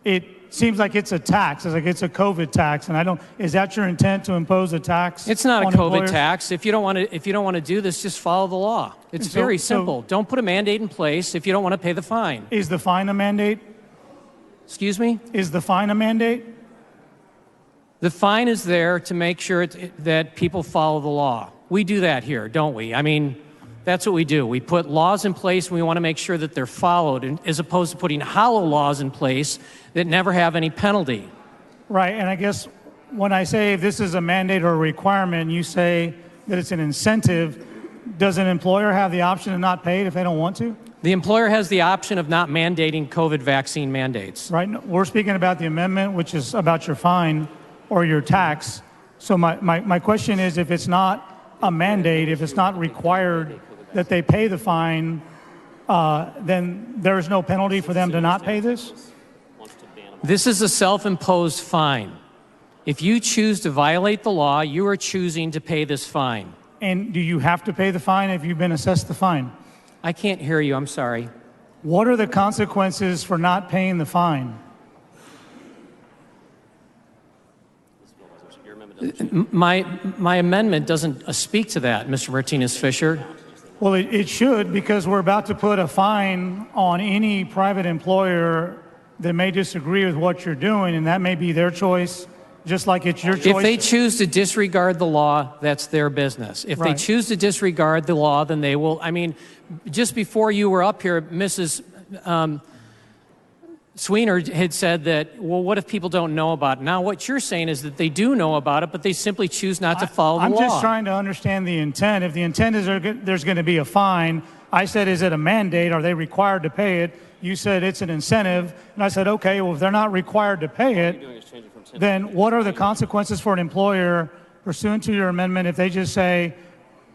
it seems like it's a tax. It's like it's a COVID tax, and is that your intent to impose a tax? It's not a on COVID employers? tax. If you don't want to do this, just follow the law. It's very simple. Don't put a mandate in place if you don't want to pay the fine. Is the fine a mandate? Excuse me? Is the fine a mandate? The fine is there to make sure that people follow the law. We do that here, don't we? I mean, that's what we do. We put laws in place, and we want to make sure that they're followed, as opposed to putting hollow laws in place that never have any penalty. Right, and I guess when I say this is a mandate or a requirement, you say that it's an incentive. Does an employer have the option of not pay it if they don't want to? The employer has the option of not mandating COVID vaccine mandates. Right, we're speaking about the amendment, which is about your fine or your tax. So my question is, if it's not a mandate, if it's not required that they pay the fine, then there is no penalty for them to not pay this? This is a self-imposed fine. If you choose to violate the law, you are choosing to pay this fine. And do you have to pay the fine if you've been assessed the fine? I can't hear you, I'm sorry. What are the consequences for not paying the fine? My amendment doesn't speak to that, Mr. Martinez-Fisher. Well, it should, because we're about to put a fine on any private employer that may disagree with what you're doing, and that may be their choice, just like it's your choice. If they choose to disregard the law, that's their business. If they choose to disregard the law, then they will. I mean, just before you were up here, Mrs. Sweener had said that, well, what if people don't know about it? Now, what you're saying is that they do know about it, but they simply choose not to follow the law. I'm just trying to understand the intent. If the intent is there's going to be a fine, I said, is it a mandate? Are they required to pay it? You said it's an incentive. And I said, okay, well, if they're not required to pay it, then what are the consequences for an employer pursuant to your amendment if they just say,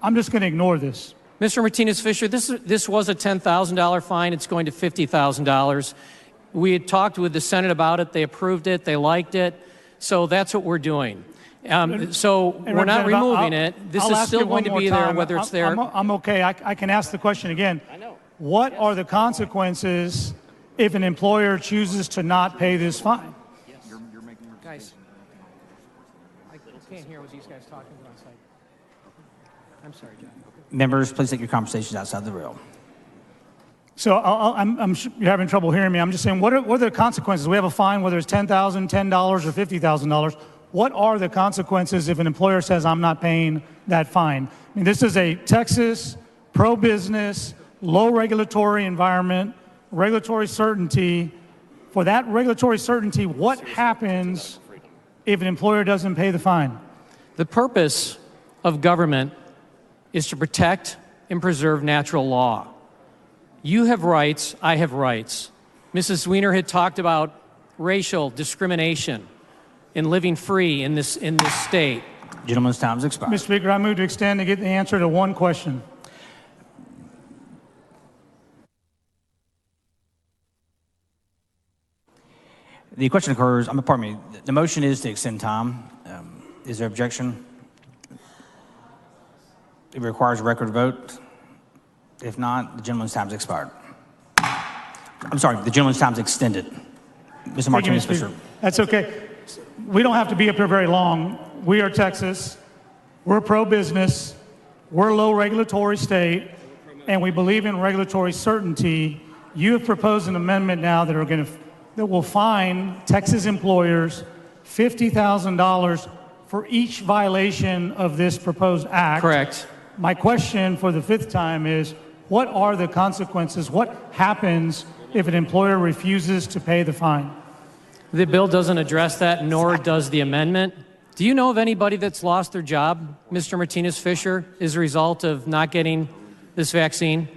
I'm just going to ignore this? Mr. Martinez-Fisher, this was a $10,000 fine. It's going to $50,000. We had talked with the Senate about it. They approved it. They liked it. So that's what we're doing. So we're not removing it. This is still going to be there, whether it's there. I'm okay. I can ask the question again. I know. What are the consequences if an employer chooses to not pay this fine? Guys, I can't hear what these guys talking about outside. I'm sorry, John. Members, please take your conversations outside the room. So I'm sure you're having trouble hearing me. I'm just saying, what are the consequences? We have a fine, whether it's $10,000, $10, or $50,000. What are the consequences if an employer says, I'm not paying that fine? I mean, this is a Texas pro-business, low regulatory environment, regulatory certainty. For that regulatory certainty, what happens if an employer doesn't pay the fine? The purpose of government is to protect and preserve natural law. You have rights, I have rights. Mrs. Sweener had talked about racial discrimination in living free in this state. Gentleman's time has expired. Mr. Speaker, I move to extend to get the answer to one question. The question occurs, pardon me, the motion is to extend time. Is there objection? It requires a record vote. If not, the gentleman's time has expired. I'm sorry, the gentleman's time is extended. Mr. Martinez-Fisher. That's okay. We don't have to be up here very long. We are Texas. We're pro-business. We're a low regulatory state, and we believe in regulatory certainty. You have proposed an amendment now that will fine Texas employers $50,000 for each violation of this proposed act. Correct. My question for the fifth time is, what are the consequences? What happens if an employer refuses to pay the fine? The bill doesn't address that, nor does the amendment. Do you know of anybody that's lost their job, Mr. Martinez-Fisher, as a result of not getting this vaccine?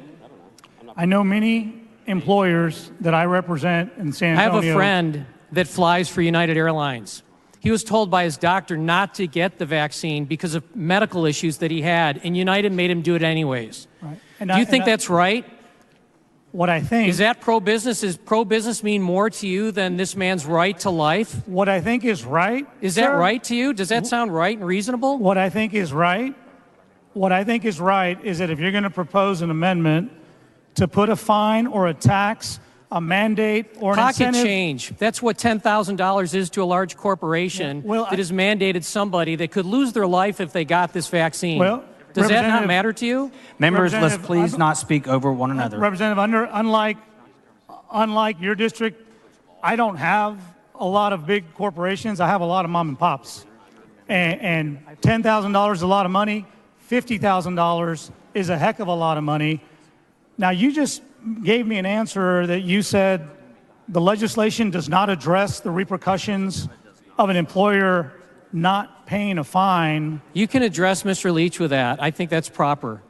I know many employers that I represent in San Antonio. I have a friend that flies for United Airlines. He was told by his doctor not to get the vaccine because of medical issues that he had, and United made him do it anyways. Right. Do you think that's right? What I think... Is that pro-business? Does pro-business mean more to you than this man's right to life? What I think is right... Is that right to you? Does that sound right and reasonable? What I think is right is that if you're going to propose an amendment to put a fine or a tax, a mandate, or an pocket incentive... change. That's what $10,000 is to a large corporation that has mandated somebody that could lose their life if they got this vaccine. Well, does that not matter to you? Members, let's please not speak over one another. Representative, unlike your district, I don't have a lot of big corporations. I have a lot of mom and pops. And $10,000 is a lot of money. $50,000 is a heck of a lot of money. Now, you just gave me an answer that you said the legislation does not address the repercussions of an employer not paying a fine. You can address Mr. Leach with that. I think that's proper.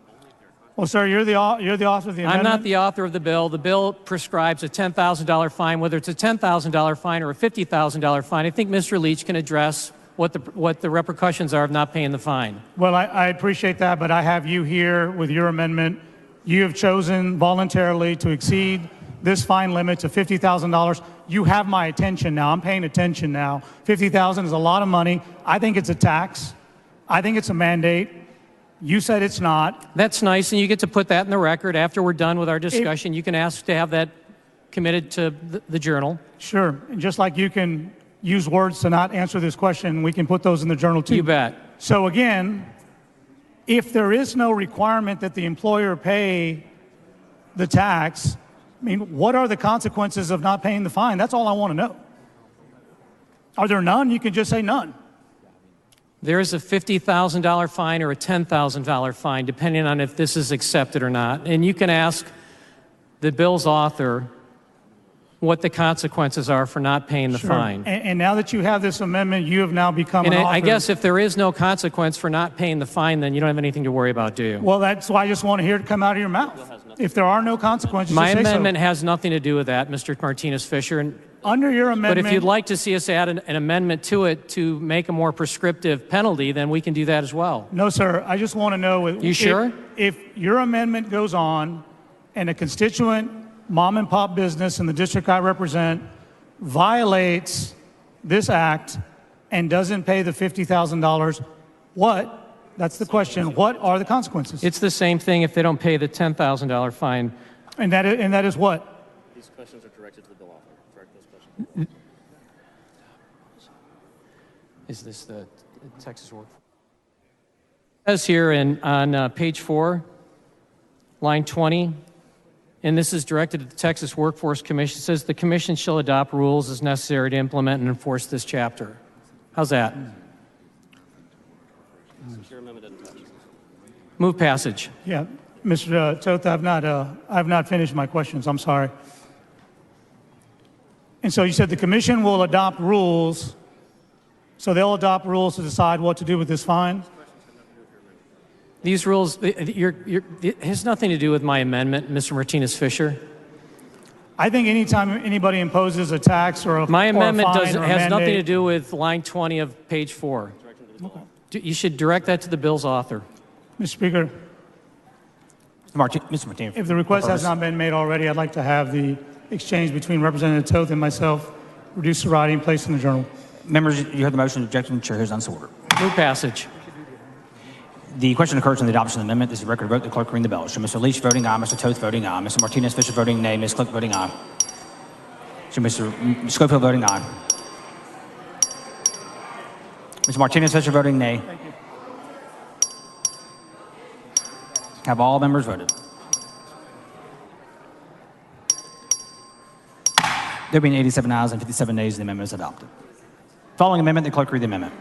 Well, sir, you're the author of the amendment? I'm not the author of the bill. The bill prescribes a $10,000 fine, whether it's a $10,000 fine or a $50,000 fine. I think Mr. Leach can address what the repercussions are of not paying the fine. Well, I appreciate that, but I have you here with your amendment. You have chosen voluntarily to exceed this fine limit to $50,000. You have my attention now. I'm paying attention now. $50,000 is a lot of money. I think it's a tax. I think it's a mandate. You said it's not. That's nice, and you get to put that in the record after we're done with our discussion. You can ask to have that committed to the journal. Sure. And just like you can use words to not answer this question, we can put those in the journal too. You bet. So again, if there is no requirement that the employer pay the tax, I mean, what are the consequences of not paying the fine? That's all I want to know. Are there none? You can just say none. There is a $50,000 fine or a $10,000 fine, depending on if this is accepted or not. And you can ask the bill's author what the consequences are for not paying the Sure. fine. And now that you have this amendment, you have now become And an author. I guess if there is no consequence for not paying the fine, then you don't have anything to worry about, do you? Well, that's why I just want to hear it come out of your mouth. If there are no consequences, My just say so. amendment has nothing to do with that, Mr. Martinez-Fisher. And Under your But amendment, if you'd like to see us add an amendment to it to make a more prescriptive penalty, then we can do that as well. no, sir. I just want to know. You sure? If your amendment goes on, and a constituent mom and pop business in the district I represent violates this act and doesn't pay the $50,000, what? That's the question. What are the consequences? It's the same thing if they don't pay the $10,000 fine. And that is what? These questions are directed to the bill author. Direct those questions. Is this the Texas workforce? It says here on page 4, line 20, and this is directed to the Texas Workforce Commission. It says the commission shall adopt rules as necessary to implement and enforce this chapter. How's that? Move passage. Yeah, Mr. Toth, I've not finished my questions. I'm sorry. And so you said the commission will adopt rules, so they'll adopt rules to decide what to do with this fine? These rules, it has nothing to do with my amendment, Mr. Martinez-Fisher. I think anytime anybody imposes a tax or a My amendment or a fine or a has nothing to mandate- do with line 20 of page 4. You should direct that to the bill's author. Mr. Speaker, Mr. Martinez. if the request has not been made already, I'd like to have the exchange between Representative Toth and myself reduced to writing, placed in the journal. Members, you heard the motion. Objection. The chair hears none, so ordered. Move passage. The question occurs on the adoption of the amendment. This is a record vote. The clerk ring the bell. Show Mr. Leach voting aye, Mr. Toth voting aye, Mr. Martinez-Fisher voting nay, Ms. Click voting aye. Show Mr. Schofield voting aye. Mr. Martinez-Fisher voting nay. Thank you. Have all members voted? There being 87 ayes and 57 nays, the amendment is adopted. Following amendment, the clerk read the amendment.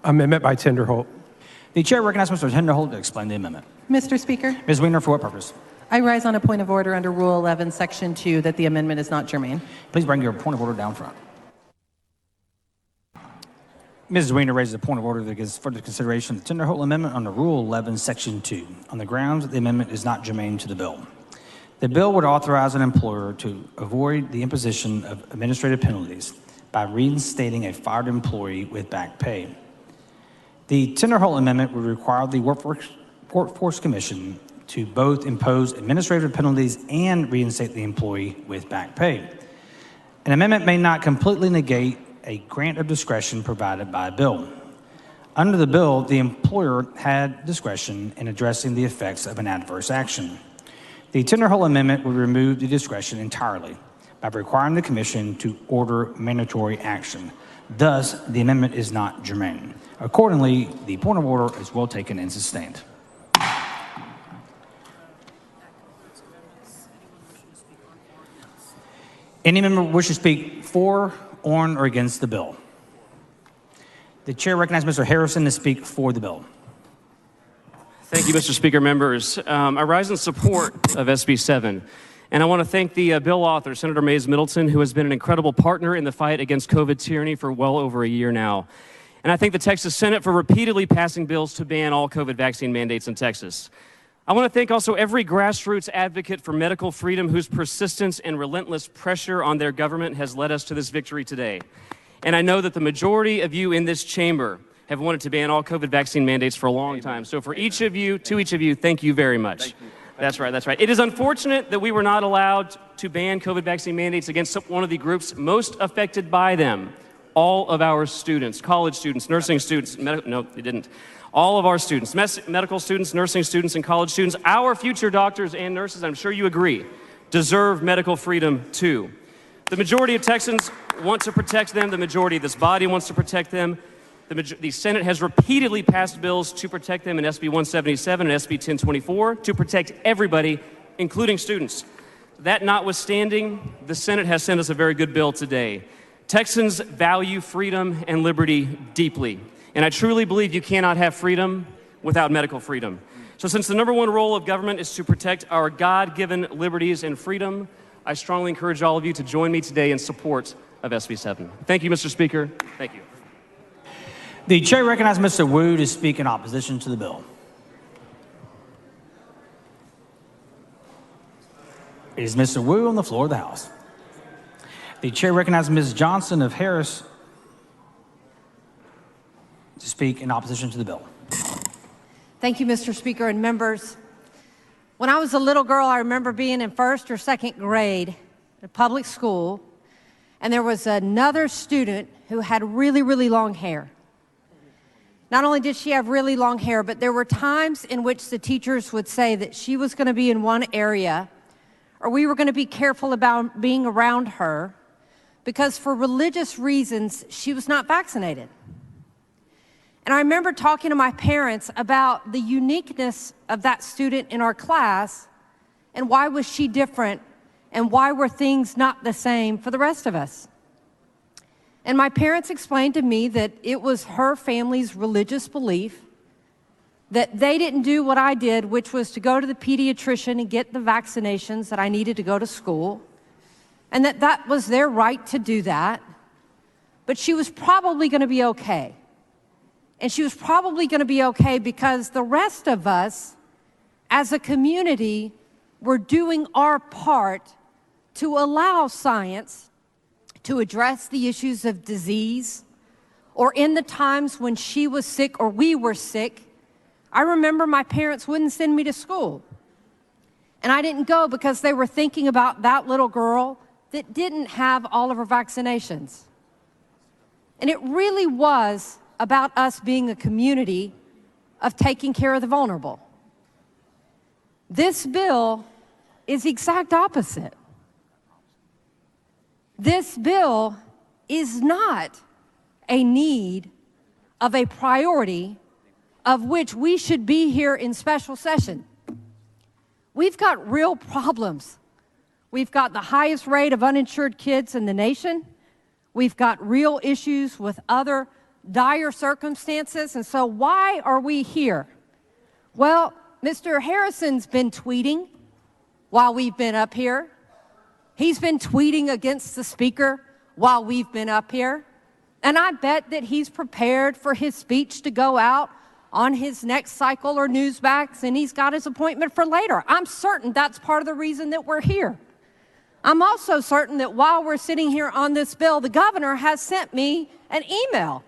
Amendment by Tenderholt. The chair recognizes Mr. Tenderholt to explain the amendment. Mr. Speaker, Ms. Wiener, for what purpose? I rise on a point of order under Rule 11, Section 2, that the amendment is not germane. Please bring your point of order down front. Mrs. Wiener raises a point of order that gives further consideration of the Tenderholt amendment under Rule 11, Section 2, on the grounds that the amendment is not germane to the bill. The bill would authorize an employer to avoid the imposition of administrative penalties by reinstating a fired employee with back pay. The Tenderholt amendment would require the Workforce Commission to both impose administrative penalties and reinstate the employee with back pay. An amendment may not completely negate a grant of discretion provided by a bill. Under the bill, the employer had discretion in addressing the effects of an adverse action. The Tenderholt amendment would remove the discretion entirely by requiring the Commission to order mandatory action. Thus, the amendment is not germane. Accordingly, the point of order is well taken and sustained. Any member wish to speak for, on, or against the bill? The chair recognizes Mr. Harrison to speak for the bill. Thank you, Mr. Speaker. Members, I rise in support of SB7. And I want to thank the bill author, Senator Mays Middleton, who has been an incredible partner in the fight against COVID tyranny for well over a year now. And I thank the Texas Senate for repeatedly passing bills to ban all COVID vaccine mandates in Texas. I want to thank also every grassroots advocate for medical freedom whose persistence and relentless pressure on their government has led us to this victory today. And I know that the majority of you in this chamber have wanted to ban all COVID vaccine mandates for a long time. So for each of you, to each of you, thank you very much. That's right, that's right. It is unfortunate that we were not allowed to ban COVID vaccine mandates against one of the groups most affected by them. All of our students, college students, nursing students, no, it didn't. All of our students, medical students, nursing students, and college students, our future doctors and nurses, I'm sure you agree, deserve medical freedom too. The majority of Texans want to protect them. The majority of this body wants to protect them. The Senate has repeatedly passed bills to protect them in SB 177 and SB 1024 to protect everybody, including students. That notwithstanding, the Senate has sent us a very good bill today. Texans value freedom and liberty deeply, and I truly believe you cannot have freedom without medical freedom. So since the number one role of government is to protect our God-given liberties and freedom, I strongly encourage all of you to join me today in support of SB7. Thank you, Mr. Speaker. Thank you. The chair recognizes Mr. Wu to speak in opposition to the bill. It is Mr. Wu on the floor of the House. The chair recognizes Ms. Johnson of Harris to speak in opposition to the bill. Thank you, Mr. Speaker and members. When I was a little girl, I remember being in first or second grade at public school, and there was another student who had really, really long hair. Not only did she have really long hair, but there were times in which the teachers would say that she was going to be in one area, or we were going to be careful about being around her, because for religious reasons, she was not vaccinated. And I remember talking to my parents about the uniqueness of that student in our class and why was she different and why were things not the same for the rest of us. And my parents explained to me that it was her family's religious belief that they didn't do what I did, which was to go to the pediatrician and get the vaccinations that I needed to go to school, and that that was their right to do that, but she was probably going to be okay. And she was probably going to be okay because the rest of us, as a community, were doing our part to allow science to address the issues of disease, or in the times when she was sick or we were sick. I remember my parents wouldn't send me to school. And I didn't go because they were thinking about that little girl that didn't have all of her vaccinations. And it really was about us being a community of taking care of the vulnerable. This bill is the exact opposite. This bill is not a need of a priority of which we should be here in special session. We've got real problems. We've got the highest rate of uninsured kids in the nation. We've got real issues with other dire circumstances, and so why are we here? Well, Mr. Harrison's been tweeting while we've been up here. He's been tweeting against the speaker while we've been up here, and I bet that he's prepared for his speech to go out on his next cycle or Newsmax, and he's got his appointment for later. I'm certain that's part of the reason that we're here. I'm also certain that while we're sitting here on this bill, the governor has sent me an email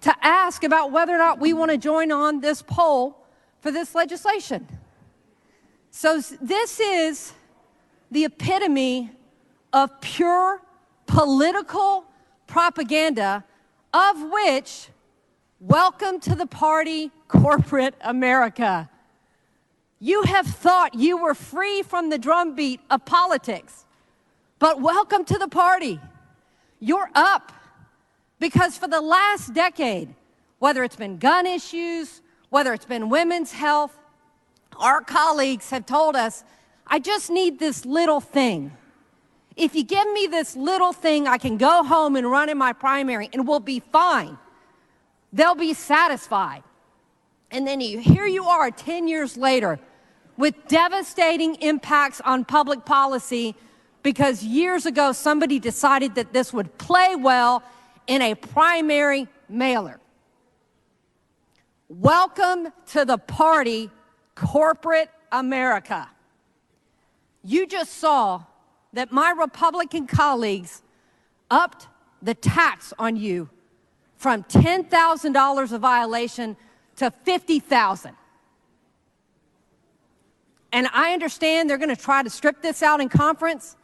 to ask about whether or not we want to join on this poll for this legislation. So this is the epitome of pure political propaganda, of which, welcome to the party, corporate America. You have thought you were free from the drumbeat of politics, but welcome to the party. You're up. Because for the last decade, whether it's been gun issues, whether it's been women's health, our colleagues have told us, I just need this little thing. If you give me this little thing, I can go home and run in my primary and we'll be fine. They'll be satisfied. And then here you are 10 years later with devastating impacts on public policy because years ago somebody decided that this would play well in a primary mailer. Welcome to the party, corporate America. You just saw that my Republican colleagues upped the tax on you from $10,000 a violation to $50,000. And I understand they're going to try to strip this out in conference,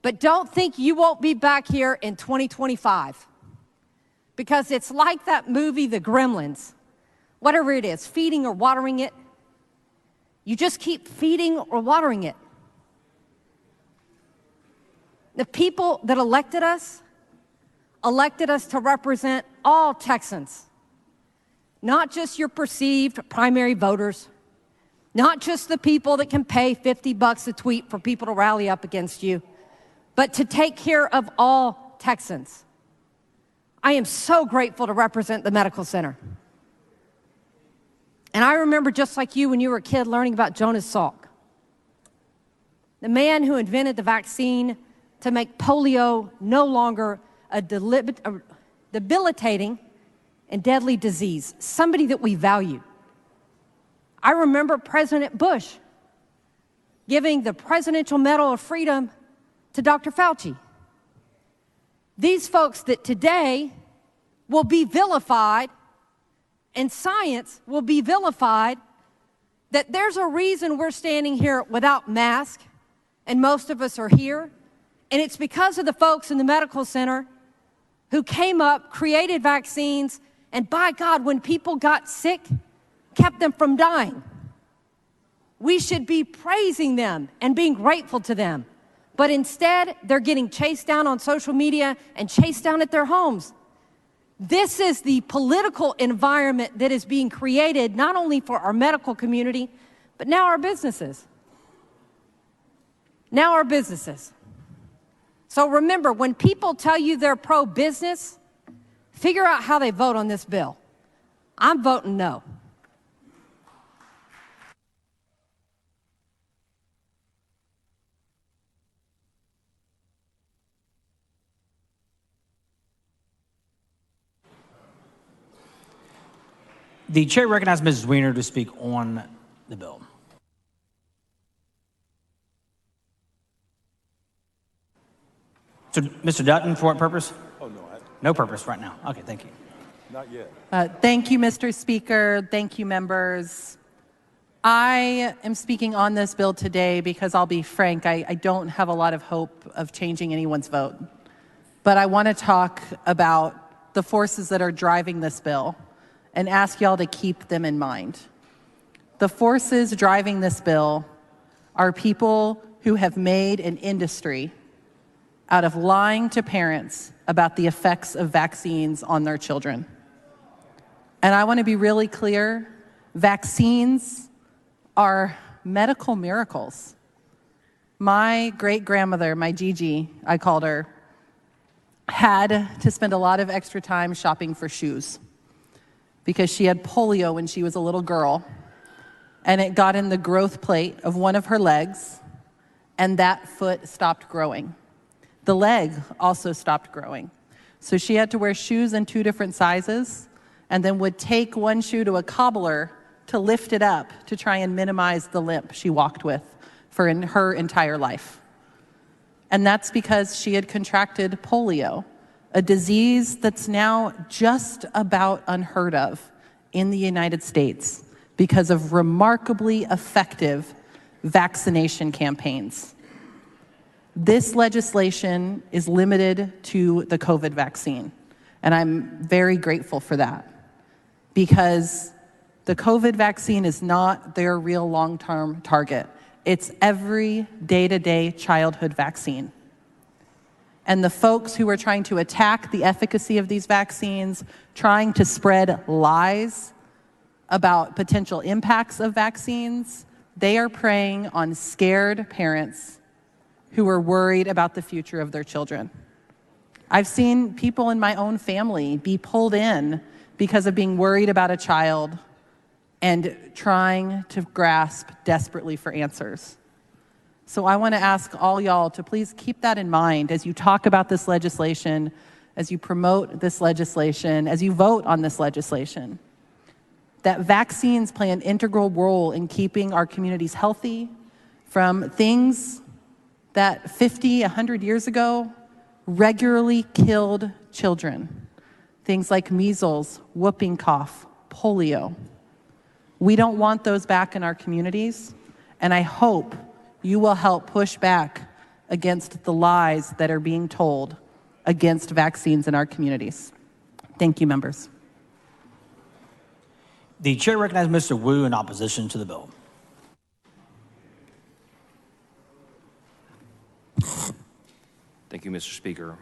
but don't think you won't be back here in 2025. Because it's like that movie, The Gremlins. Whatever it is, feeding or watering it, you just keep feeding or watering it. The people that elected us to represent all Texans, not just your perceived primary voters, not just the people that can pay $50 a tweet for people to rally up against you, but to take care of all Texans. I am so grateful to represent the medical center. And I remember, just like you, when you were a kid, learning about Jonas Salk, the man who invented the vaccine to make polio no longer a debilitating and deadly disease, somebody that we value. I remember President Bush giving the Presidential Medal of Freedom to Dr. Fauci. These folks that today will be vilified, and science will be vilified, that there's a reason we're standing here without masks, and most of us are here, and it's because of the folks in the medical center who came up, created vaccines, and by God, when people got sick, kept them from dying. We should be praising them and being grateful to them. But instead, they're getting chased down on social media and chased down at their homes. This is the political environment that is being created not only for our medical community, but now our businesses. Now our businesses. So remember, when people tell you they're pro-business, figure out how they vote on this bill. I'm voting no. The chair recognizes Mrs. Weiner to speak on the bill. So, Mr. Dutton, for what purpose? Oh, no. No purpose right now. Okay, thank you. Not yet. Thank you, Mr. Speaker. Thank you, members. I am speaking on this bill today because I'll be frank, I don't have a lot of hope of changing anyone's vote. But I want to talk about the forces that are driving this bill and ask y'all to keep them in mind. The forces driving this bill are people who have made an industry out of lying to parents about the effects of vaccines on their children. And I want to be really clear, vaccines are medical miracles. My great-grandmother, my Gigi, I called her, had to spend a lot of extra time shopping for shoes because she had polio when she was a little girl, and it got in the growth plate of one of her legs, and that foot stopped growing. The leg also stopped growing. So she had to wear shoes in 2 different sizes, and then would take one shoe to a cobbler to lift it up to try and minimize the limp she walked with for her entire life. And that's because she had contracted polio, a disease that's now just about unheard of in the United States because of remarkably effective vaccination campaigns. This legislation is limited to the COVID vaccine, and I'm very grateful for that because the COVID vaccine is not their real long-term target. It's every day-to-day childhood vaccine. And the folks who are trying to attack the efficacy of these vaccines, trying to spread lies about potential impacts of vaccines, they are preying on scared parents who are worried about the future of their children. I've seen people in my own family be pulled in because of being worried about a child and trying to grasp desperately for answers. So I want to ask all y'all to please keep that in mind as you talk about this legislation, as you promote this legislation, as you vote on this legislation, that vaccines play an integral role in keeping our communities healthy from things that 50, 100 years ago regularly killed children. Things like measles, whooping cough, polio. We don't want those back in our communities, and I hope you will help push back against the lies that are being told against vaccines in our communities. Thank you, members. The chair recognizes Mr. Wu in opposition to the bill. Thank you, Mr. Speaker.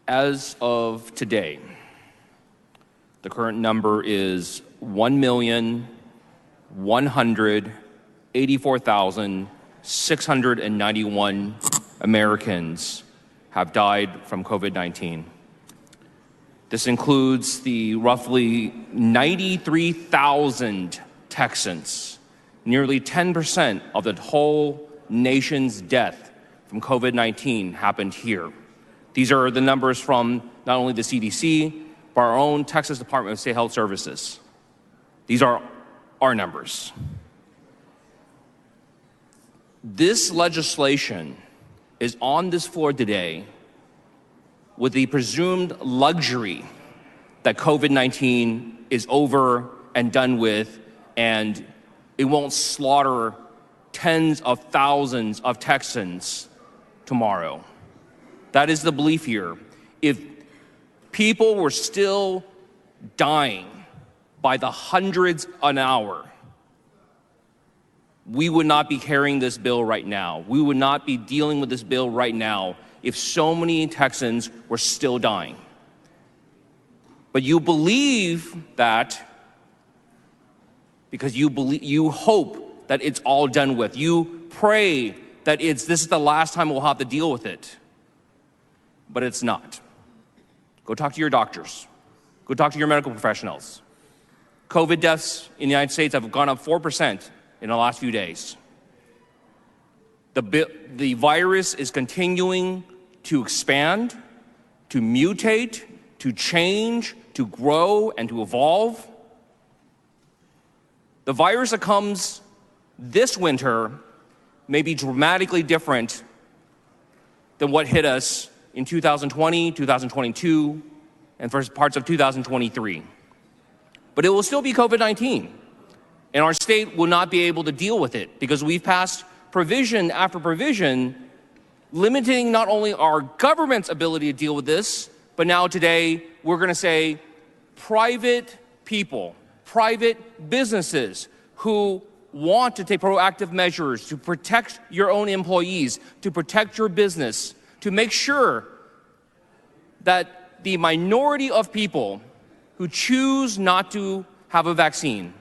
As of today, the current number is 1,184,691 Americans have died from COVID-19. This includes the roughly 93,000 Texans, nearly 10% of the whole nation's death from COVID-19 happened here. These are the numbers from not only the CDC, but our own Texas Department of State Health Services. These are our numbers. This legislation is on this floor today with the presumed luxury that COVID-19 is over and done with, and it won't slaughter tens of thousands of Texans tomorrow. That is the belief here. If people were still dying by the hundreds an hour, we would not be carrying this bill right now. We would not be dealing with this bill right now if so many Texans were still dying. But you believe that because you hope that it's all done with. You pray that this is the last time we'll have to deal with it. But it's not. Go talk to your doctors. Go talk to your medical professionals. COVID deaths in the United States have gone up 4% in the last few days. The virus is continuing to expand, to mutate, to change, to grow, and to evolve. The virus that comes this winter may be dramatically different than what hit us in 2020, 2022, and first parts of 2023. But it will still be COVID-19, and our state will not be able to deal with it because we've passed provision after provision limiting not only our government's ability to deal with this, but now today we're going to say private people, private businesses who want to take proactive measures to protect your own employees, to protect your business, to make sure that the minority of people who choose not to have a vaccine,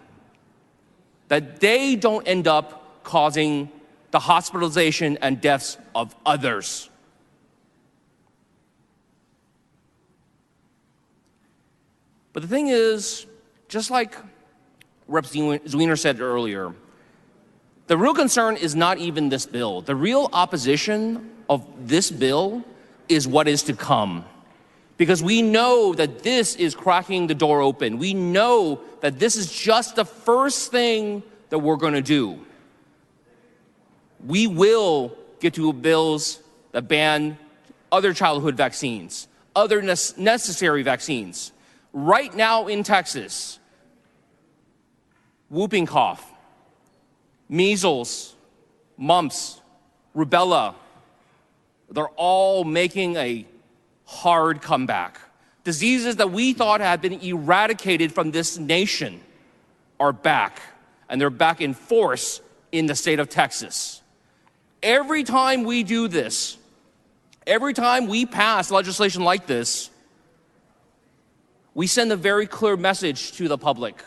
that they don't end up causing the hospitalization and deaths of others. But the thing is, just like Rep. Zwiener said earlier, the real concern is not even this bill. The real opposition of this bill is what is to come. Because we know that this is cracking the door open. We know that this is just the first thing that we're going to do. We will get to bills that ban other childhood vaccines, other necessary vaccines. Right now in Texas, whooping cough, measles, mumps, rubella, they're all making a hard comeback. Diseases that we thought had been eradicated from this nation are back, and they're back in force in the state of Texas. Every time we do this, every time we pass legislation like this, we send a very clear message to the public.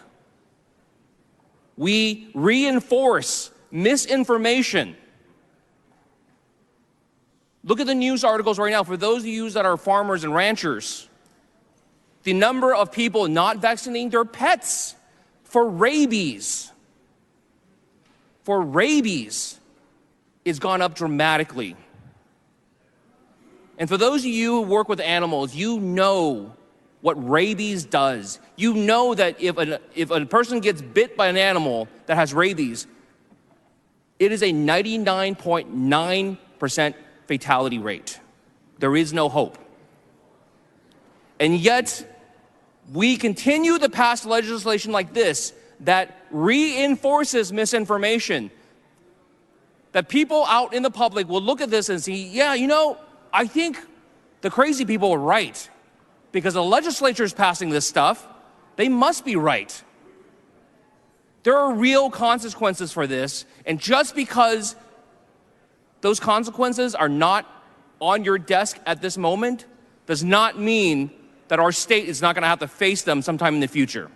We reinforce misinformation. Look at the news articles right now. For those of you that are farmers and ranchers, the number of people not vaccinating their pets for rabies has gone up dramatically. And for those of you who work with animals, you know what rabies does. You know that if a person gets bit by an animal that has rabies, it is a 99.9% fatality rate. There is no hope. And yet, we continue to pass legislation like this that reinforces misinformation. That people out in the public will look at this and see, yeah, you know, I think the crazy people are right. Because the legislature is passing this stuff, they must be right. There are real consequences for this, and just because those consequences are not on your desk at this moment does not mean that our state is not going to have to face them sometime in the future.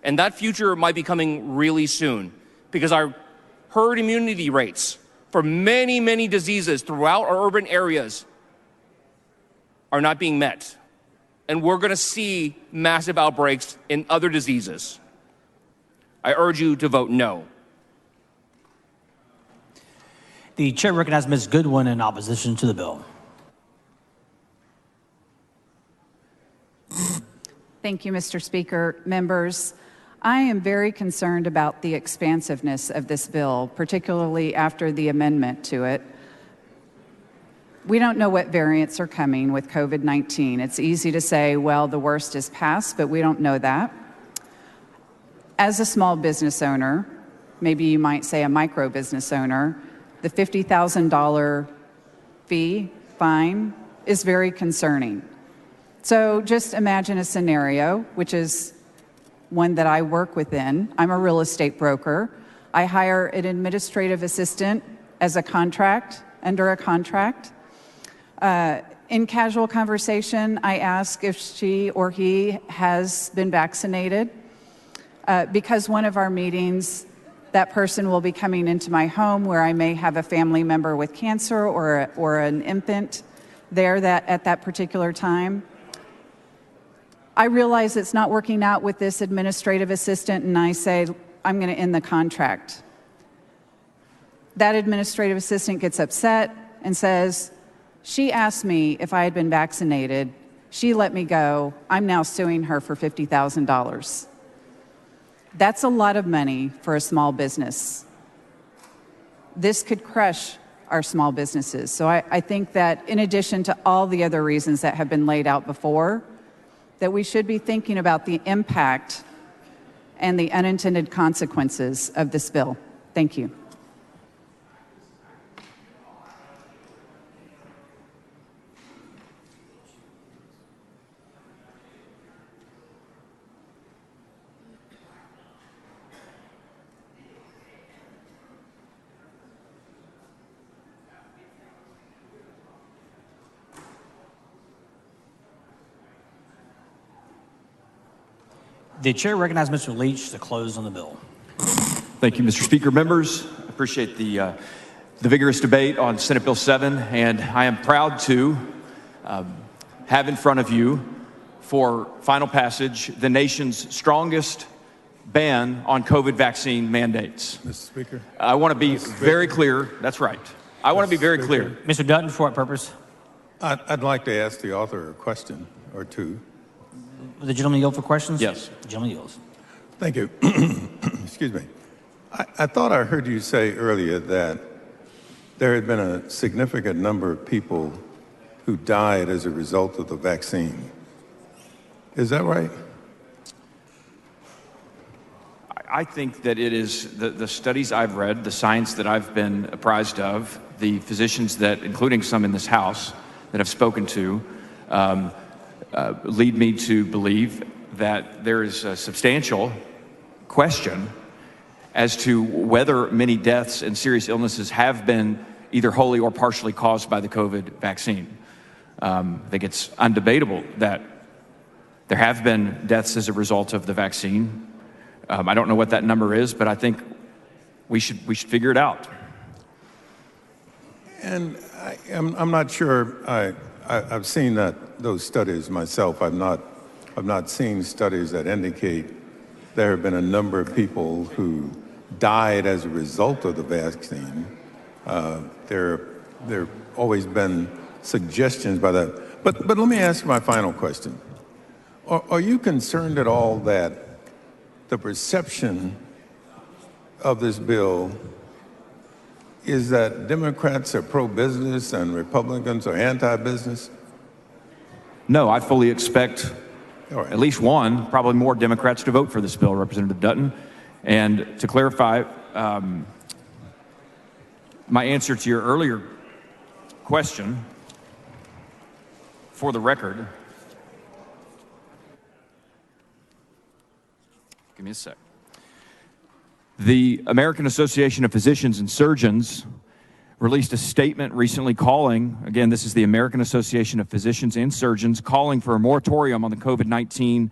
And that future might be coming really soon, because our herd immunity rates for many, many diseases throughout our urban areas are not being met. And we're going to see massive outbreaks in other diseases. I urge you to vote no. The chair recognizes Ms. Goodwin in opposition to the bill. Thank you, Mr. Speaker. Members, I am very concerned about the expansiveness of this bill, particularly after the amendment to it. We don't know what variants are coming with COVID-19. It's easy to say, well, the worst is past, but we don't know that. As a small business owner, maybe you might say a micro business owner, the $50,000 fine is very concerning. So just imagine a scenario, which is one that I work within. I'm a real estate broker. I hire an administrative assistant as a contract, under a contract. In casual conversation, I ask if she or he has been vaccinated. Because one of our meetings, that person will be coming into my home where I may have a family member with cancer or an infant there at that particular time. I realize it's not working out with this administrative assistant, and I say, I'm going to end the contract. That administrative assistant gets upset and says, she asked me if I had been vaccinated. She let me go. I'm now suing her for $50,000. That's a lot of money for a small business. This could crush our small businesses. So I think that in addition to all the other reasons that have been laid out before, that we should be thinking about the impact and the unintended consequences of this bill. Thank you. The chair recognizes Mr. Leach to close on the bill. Thank you, Mr. Speaker. Members, I appreciate the vigorous debate on Senate Bill 7, and I am proud to have in front of you for final passage the nation's strongest ban on COVID vaccine mandates. Mr. Speaker. I want to be very clear. That's right. I want to be very clear. Mr. Dutton, for what purpose? I'd like to ask the author a question or two. The gentleman yield for questions? Yes. The gentleman yields. Thank you. Excuse me. I thought I heard you say earlier that there had been a significant number of people who died as a result of the vaccine. Is that right? I think that it is the studies I've read, the science that I've been apprised of, the physicians that, including some in this House, that I've spoken to, lead me to believe that there is a substantial question as to whether many deaths and serious illnesses have been either wholly or partially caused by the COVID vaccine. I think it's undebatable that there have been deaths as a result of the vaccine. I don't know what that number is, but I think we should figure it out. And I'm not sure I've seen those studies myself. I've not seen studies that indicate there have been a number of people who died as a result of the vaccine. There have always been suggestions by that. But let me ask my final question. Are you concerned at all that the perception of this bill is that Democrats are pro-business and Republicans are anti-business? No, I fully expect at least one, probably more Democrats to vote for this bill, Representative Dutton. And to clarify, my answer to your earlier question, for the record, give me a sec. The American Association of Physicians and Surgeons released a statement recently calling, again, this is the American Association of Physicians and Surgeons, calling for a moratorium on the COVID-19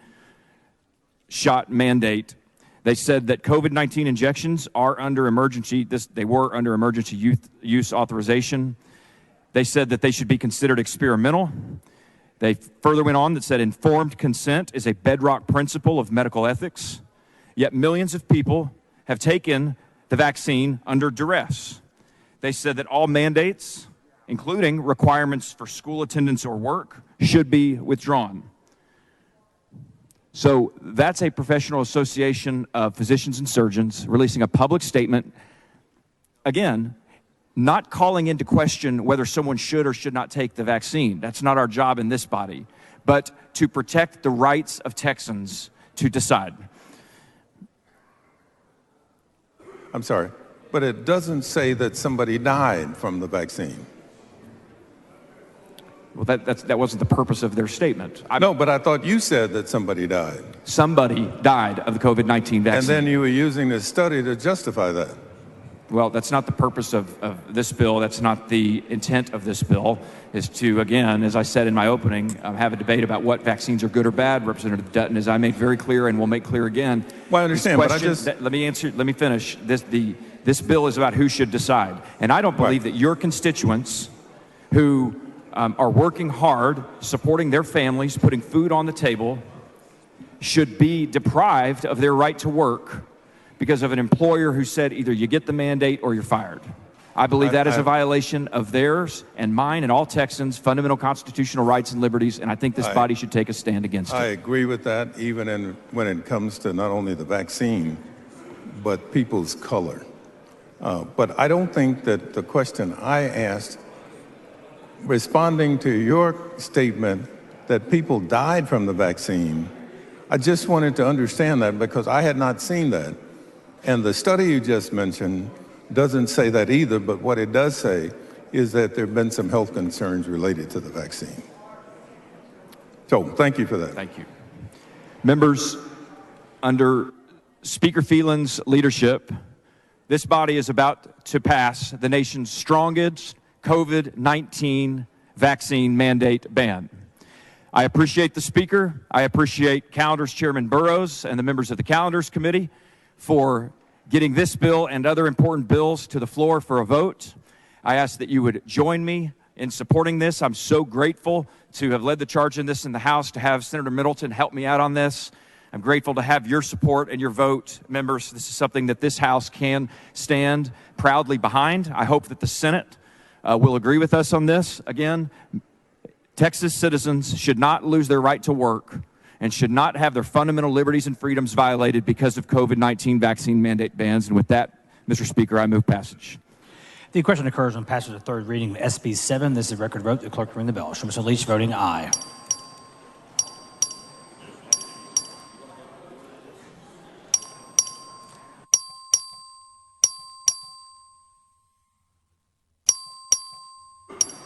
shot mandate. They said that COVID-19 injections are under emergency, they were under emergency use authorization. They said that they should be considered experimental. They further went on that said informed consent is a bedrock principle of medical ethics, yet millions of people have taken the vaccine under duress. They said that all mandates, including requirements for school attendance or work, should be withdrawn. So that's a professional association of physicians and surgeons releasing a public statement, again, not calling into question whether someone should or should not take the vaccine. That's not our job in this body, but to protect the rights of Texans to decide. I'm sorry, but it doesn't say that somebody died from the vaccine. Well, that wasn't the purpose of their statement. No, but I thought you said that somebody died. Somebody died of the COVID-19 vaccine. And then you were using this study to justify that. Well, that's not the purpose of this bill. That's not the intent of this bill, is to, again, as I said in my opening, have a debate about what vaccines are good or bad. Representative Dutton, as I made very clear and will make clear again. Well, I understand, but I just... Let me finish. This bill is about who should decide. And I don't believe that your constituents who are working hard, supporting their families, putting food on the table, should be deprived of their right to work because of an employer who said either you get the mandate or you're fired. I believe that is a violation of theirs and mine and all Texans' fundamental constitutional rights and liberties, and I think this body should take a stand against it. I agree with that, even when it comes to not only the vaccine, but people's color. But I don't think that the question I asked, responding to your statement that people died from the vaccine, I just wanted to understand that because I had not seen that. And the study you just mentioned doesn't say that either, but what it does say is that there have been some health concerns related to the vaccine. So thank you for that. Thank you. Members, under Speaker Phelan's leadership, this body is about to pass the nation's strongest COVID-19 vaccine mandate ban. I appreciate the Speaker. I appreciate Calendars Chairman Burrows and the members of the Calendars Committee for getting this bill and other important bills to the floor for a vote. I ask that you would join me in supporting this. I'm so grateful to have led the charge in this in the House, to have Senator Middleton help me out on this. I'm grateful to have your support and your vote. Members, this is something that this House can stand proudly behind. I hope that the Senate will agree with us on this. Again, Texas citizens should not lose their right to work and should not have their fundamental liberties and freedoms violated because of COVID-19 vaccine mandate bans. And with that, Mr. Speaker, I move passage. The question occurs on passage of third reading of SB7. This is a record vote. The clerk will ring the bell. Show Mr. Leach voting aye.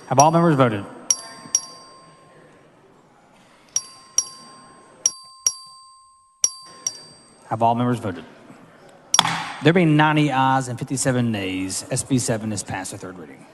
Have all members voted? Have all members voted? There being 90 ayes and 57 nays, SB7 is passed the third reading.